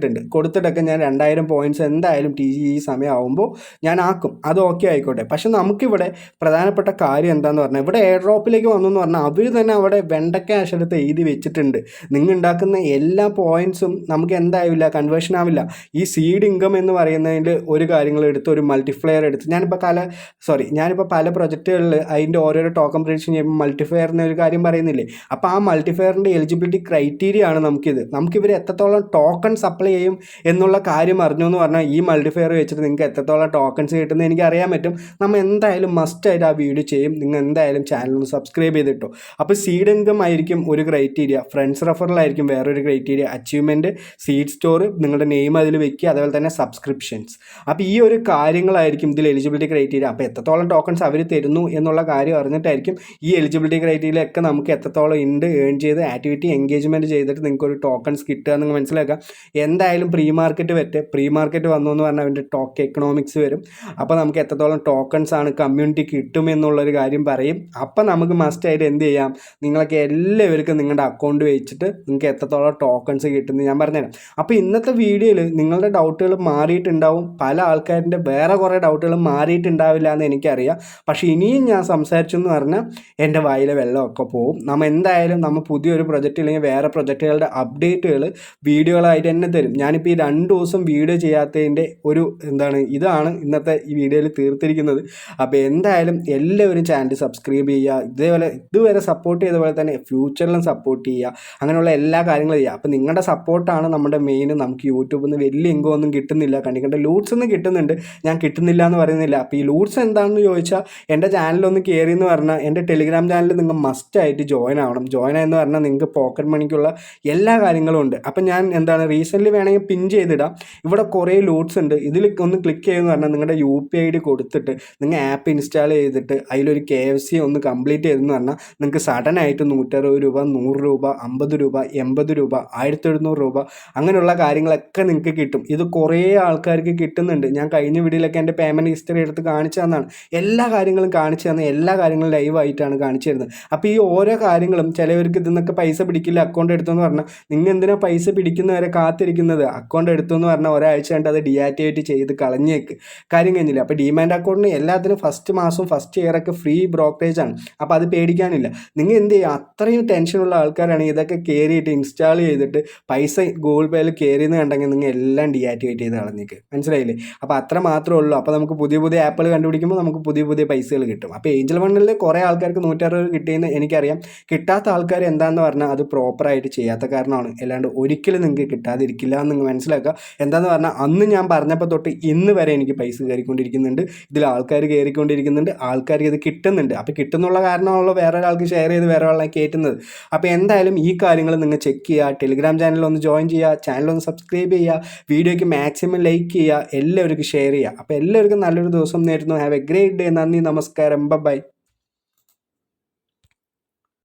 A: കൊടുത്തിട്ടൊക്കെ ഞാൻ 2000 പോയിൻറ്റ്സ് എന്തായാലും ഈ സമയമാകുമ്പോൾ ഞാൻ ആക്കും. അത് ഓക്കെ ആയിക്കോട്ടെ. പക്ഷെ നമുക്കിവിടെ പ്രധാനപ്പെട്ട കാര്യം എന്താണെന്ന് പറഞ്ഞാൽ ഇവിടെ എയർ ഡ്രോപ്പിലേക്ക് വന്നു എന്ന് പറഞ്ഞാൽ അവർ തന്നെ അവിടെ വെണ്ടക്ക അക്ഷരത്തെ എഴുതി വെച്ചിട്ടുണ്ട്, നിങ്ങൾ ഉണ്ടാക്കുന്ന എല്ലാ പോയിൻറ്റ്സും നമുക്ക് എന്താവില്ല, കൺവേർഷൻ ആവില്ല. ഈ സീഡ് ഇൻകം എന്ന് പറയുന്നതിൽ ഒരു കാര്യങ്ങൾ എടുത്ത് ഒരു മൾട്ടിപ്ലെയർ എടുത്ത് ഞാനിപ്പോൾ പല പ്രൊജക്റ്റുകളിൽ അതിൻ്റെ ഓരോരോ ടോക്കൺ പ്രഡിക്ഷൻ ചെയ്യുമ്പോൾ മൾട്ടിഫയർ എന്നൊരു കാര്യം പറയുന്നില്ലേ. അപ്പോൾ ആ മൾട്ടിഫയറിൻ്റെ എലിജിബിലിറ്റി ക്രൈറ്റീരിയ ആണ് നമുക്കിവർ എത്രത്തോളം ടോക്കൺ സപ്ലൈ ചെയ്യും എന്നുള്ള കാര്യം അറിഞ്ഞു എന്ന് പറഞ്ഞാൽ ഈ മൾട്ടിഫയർ വെച്ചിട്ട് നിങ്ങൾക്ക് എത്രത്തോളം ടോക്കൺസ് കിട്ടുന്നത് എനിക്ക് അറിയാൻ പറ്റും. നമ്മൾ എന്തായാലും മസ്റ്റായിട്ട് ആ വീഡിയോ ചെയ്യും. നിങ്ങൾ എന്തായാലും ചാനൽ ഒന്ന് സബ്സ്ക്രൈബ് ചെയ്തിട്ടോ. അപ്പോൾ സീഡ് ഇൻകം ആയിരിക്കും ഒരു ക്രൈറ്റീരിയ, ഫ്രണ്ട്സ് റെഫറലായിരിക്കും വേറൊരു ക്രൈറ്റീരിയ, അച്ചീവ്മെൻറ്റ്, സീഡ് സ്റ്റോർ, നിങ്ങളുടെ നെയിം അതിൽ വെക്കുക, അതുപോലെ തന്നെ സബ്സ്ക്രിപ്ഷൻസ്. അപ്പോൾ ഈ ഒരു കാര്യങ്ങളായിരിക്കും ഇതിൽ എലിജിബിലിറ്റി ക്രൈറ്റീരിയ. അപ്പോൾ എത്രത്തോളം ടോക്കൺസ് അവർ തരുന്നു എന്നുള്ള കാര്യം അറിഞ്ഞിട്ടായിരിക്കും ഈ എലിജിബിലിറ്റി ക്രൈറ്റീരിയ ഒക്കെ നമുക്ക് എത്രത്തോളം ഉണ്ട് ഏൺ ചെയ്ത് ആക്ടിവിറ്റി എൻഗേജ്മെൻറ്റ് ചെയ്തിട്ട് നിങ്ങൾക്ക് ഒരു ടോക്കൺസ് കിട്ടുക എന്ന് മനസ്സിലാക്കാം. എന്തായാലും പ്രീ മാർക്കറ്റ് വന്നു എന്ന് പറഞ്ഞാൽ അതിൻ്റെ ടോക്ക് എക്കണോമിക്സ് വരും. അപ്പോൾ നമുക്ക് എത്രത്തോളം ടോക്കൺസ് ആണ് കമ്മ്യൂണിറ്റി കിട്ടുമെന്നുള്ളൊരു കാര്യം പറയും. അപ്പോൾ നമുക്ക് മസ്റ്റായിട്ട് എന്ത് ചെയ്യാം, നിങ്ങളൊക്കെ എല്ലാവർക്കും നിങ്ങളുടെ അക്കൗണ്ട് വെച്ചിട്ട് നിങ്ങൾക്ക് എത്രത്തോളം ടോക്കൺസ് കിട്ടുന്നത് ഞാൻ പറഞ്ഞുതരാം. അപ്പോൾ ഇന്നത്തെ വീഡിയോയിൽ നിങ്ങളുടെ ഡൗട്ടുകൾ മാറിയിട്ടുണ്ടാവും, പല ആൾക്കാരുടെ വേറെ കുറേ ഡൗട്ടുകൾ മാറിയിട്ടുണ്ടാവില്ല എന്ന് എനിക്കറിയാം. പക്ഷേ ഇനിയും ഞാൻ സംസാരിച്ചു എന്ന് പറഞ്ഞാൽ എൻ്റെ വായിലെ വെള്ളമൊക്കെ പോവും. നമ്മൾ പുതിയൊരു പ്രൊജക്റ്റ് അല്ലെങ്കിൽ വേറെ പ്രൊജക്റ്റുകളുടെ അപ്ഡേറ്റുകൾ വീഡിയോകളായിട്ട് തന്നെ തരും. ഞാനിപ്പോൾ ഈ 2 ദിവസം വീഡിയോ ചെയ്യാത്തതിൻ്റെ ഇതാണ് ഇന്നത്തെ ഈ വീഡിയോയിൽ തീർത്തിരിക്കുന്നത്. അപ്പോൾ എന്തായാലും എല്ലാവരും ചാനൽ സബ്സ്ക്രൈബ് ചെയ്യുക, ഇതുവരെ സപ്പോർട്ട് ചെയ്ത പോലെ തന്നെ ഫ്യൂച്ചറിലും സപ്പോർട്ട് ചെയ്യുക, അങ്ങനെയുള്ള എല്ലാ കാര്യങ്ങളും ചെയ്യുക. അപ്പോൾ നിങ്ങളുടെ സപ്പോർട്ടാണ് നമ്മുടെ മെയിൻ. നമുക്ക് യൂട്യൂബിൽ നിന്ന് വലിയ ഇൻകം ഒന്നും കിട്ടുന്നില്ല, കണ്ട ലൂട്ട്സ് ഒന്നും കിട്ടുന്നുണ്ട്, ഞാൻ കിട്ടുന്നില്ല എന്ന് പറയുന്നില്ല. അപ്പോൾ ഈ ലൂട്ട്സ് എന്താണെന്ന് ചോദിച്ചാൽ എൻ്റെ ചാനലൊന്ന് കയറി എന്ന് പറഞ്ഞാൽ എൻ്റെ ടെലിഗ്രാം ചാനൽ നിങ്ങൾ മസ്റ്റായിട്ട് ജോയിൻ ആവണം. ജോയിൻ ആയെന്ന് പറഞ്ഞാൽ നിങ്ങൾക്ക് പോക്കറ്റ് മണിക്കുള്ള എല്ലാ കാര്യങ്ങളും ഉണ്ട്. അപ്പം ഞാൻ റീസെൻ്റ്ലി വേണമെങ്കിൽ പിൻ ചെയ്തിടാം. ഇവിടെ കുറേ ലൂട്ട്സ് ഉണ്ട്, ഇതിൽ ഒന്ന് ക്ലിക്ക് ചെയ്യുമെന്ന് പറഞ്ഞാൽ നിങ്ങളുടെ UPI ID കൊടുത്തിട്ട് നിങ്ങൾ ആപ്പ് ഇൻസ്റ്റാൾ ചെയ്തിട്ട് അതിലൊരു KFC ഒന്ന് കംപ്ലീറ്റ് ചെയ്തെന്ന് പറഞ്ഞാൽ നിങ്ങൾക്ക് സഡനായിട്ട് 160 രൂപ, 100 രൂപ, 50 രൂപ, 80 രൂപ, 1700 രൂപ അങ്ങനെയുള്ള കാര്യങ്ങളൊക്കെ നിങ്ങൾക്ക് കിട്ടും. ഇത് കുറേ ആൾക്കാർക്ക് കിട്ടുന്നുണ്ട്. ഞാൻ കഴിഞ്ഞ വീഡിയോയിലൊക്കെ എൻ്റെ പേയ്മെൻറ്റ് ഹിസ്റ്ററി എടുത്ത് കാണിച്ചു തന്നാണ്. എല്ലാ കാര്യങ്ങളും കാണിച്ചു തന്ന, എല്ലാ കാര്യങ്ങളും ലൈവായിട്ടാണ് കാണിച്ചു തരുന്നത്. അപ്പോൾ ഈ ഓരോ കാര്യങ്ങളും ചിലവർക്ക് ഇതിന്നൊക്കെ പൈസ പിടിക്കില്ല, അക്കൗണ്ട് എടുത്തെന്ന് പറഞ്ഞാൽ നിങ്ങൾ എന്തിനാ പൈസ പിടിക്കുന്നവരെ കാത്തിരിക്കുന്നത്? അക്കൗണ്ട് എടുത്തെന്ന് പറഞ്ഞാൽ ഒരാഴ്ച കണ്ട് അത് ഡീആക്ടിവേറ്റ് ചെയ്ത് കളഞ്ഞേക്ക്, കാര്യം കഴിഞ്ഞില്ല. അപ്പോൾ ഡിമാൻഡ് അക്കൗണ്ടിന് എല്ലാത്തിനും ഫസ്റ്റ് മാസം ഫസ്റ്റ് ഇയറൊക്കെ ഫ്രീ ബ്രോക്കറേജ് ആണ്. അപ്പോൾ അത് പേടിക്കാനില്ല. നിങ്ങൾ എന്ത് ചെയ്യുക, അത്രയും ടെൻഷനുള്ള ആൾക്കാരാണെങ്കിൽ ഇതൊക്കെ കയറിയിട്ട് ഇൻസ്റ്റാൾ ചെയ്തിട്ട് പൈസ ഗൂഗിൾ പേയിൽ കയറിയെന്ന് കണ്ടെങ്കിൽ നിങ്ങൾ എല്ലാം ഡീആക്ടിവേറ്റ് ചെയ്ത് കളഞ്ഞേക്ക്, മനസ്സിലായില്ലേ? അപ്പോൾ അത്ര മാത്രമേ ഉള്ളൂ. അപ്പോൾ നമുക്ക് പുതിയ പുതിയ ആപ്പുകൾ കണ്ടുപിടിക്കുമ്പോൾ നമുക്ക് പുതിയ പുതിയ പൈസകൾ കിട്ടും. അപ്പോൾ ഏഞ്ചൽ ഫണ്ടിൽ കുറേ ആൾക്കാർക്ക് 160 കിട്ടിയെന്ന് എനിക്കറിയാം. കിട്ടാത്ത ആൾക്കാർ എന്താണെന്ന് പറഞ്ഞാൽ അത് പ്രോപ്പറായിട്ട് ചെയ്യാത്ത കാരണമാണ്, അല്ലാണ്ട് ഒരിക്കലും നിങ്ങൾക്ക് കിട്ടാതിരിക്കില്ല എന്ന് നിങ്ങൾ മനസ്സിലാക്കുക. എന്താണെന്ന് പറഞ്ഞാൽ അന്ന് ഞാൻ പറഞ്ഞപ്പോൾ തൊട്ട് ഇന്ന് വരെ എനിക്ക് പൈസ കയറിക്കൊണ്ടിരിക്കുന്നുണ്ട്, ഇതിൽ ആൾക്കാർ കയറിക്കൊണ്ടിരിക്കുന്നുണ്ട്, ആൾക്കാർക്ക് ഇത് കിട്ടുന്നുണ്ട്. അപ്പോൾ കിട്ടുന്നുള്ള കാരണമാണല്ലോ വേറെ ഒരാൾക്ക് ഷെയർ ചെയ്ത് വേറെ ഒരാളെ കയറ്റുന്നത്. അപ്പോൾ എന്തായാലും ഈ കാര്യങ്ങൾ നിങ്ങൾ ചെക്ക് ചെയ്യുക, ടെലിഗ്രാം ചാനലൊന്ന് ജോയിൻ ചെയ്യുക, ചാനലൊന്ന് സബ്സ്ക്രൈബ് ചെയ്യുക, വീഡിയോയ്ക്ക് മാക്സിമം ലൈക്ക് ചെയ്യുക, എല്ലാവർക്കും ഷെയർ ചെയ്യുക. അപ്പോൾ എല്ലാവർക്കും നല്ലൊരു ദിവസം നേരുന്നു. Have A great day. നന്ദി, നമസ്കാരം, ബൈ.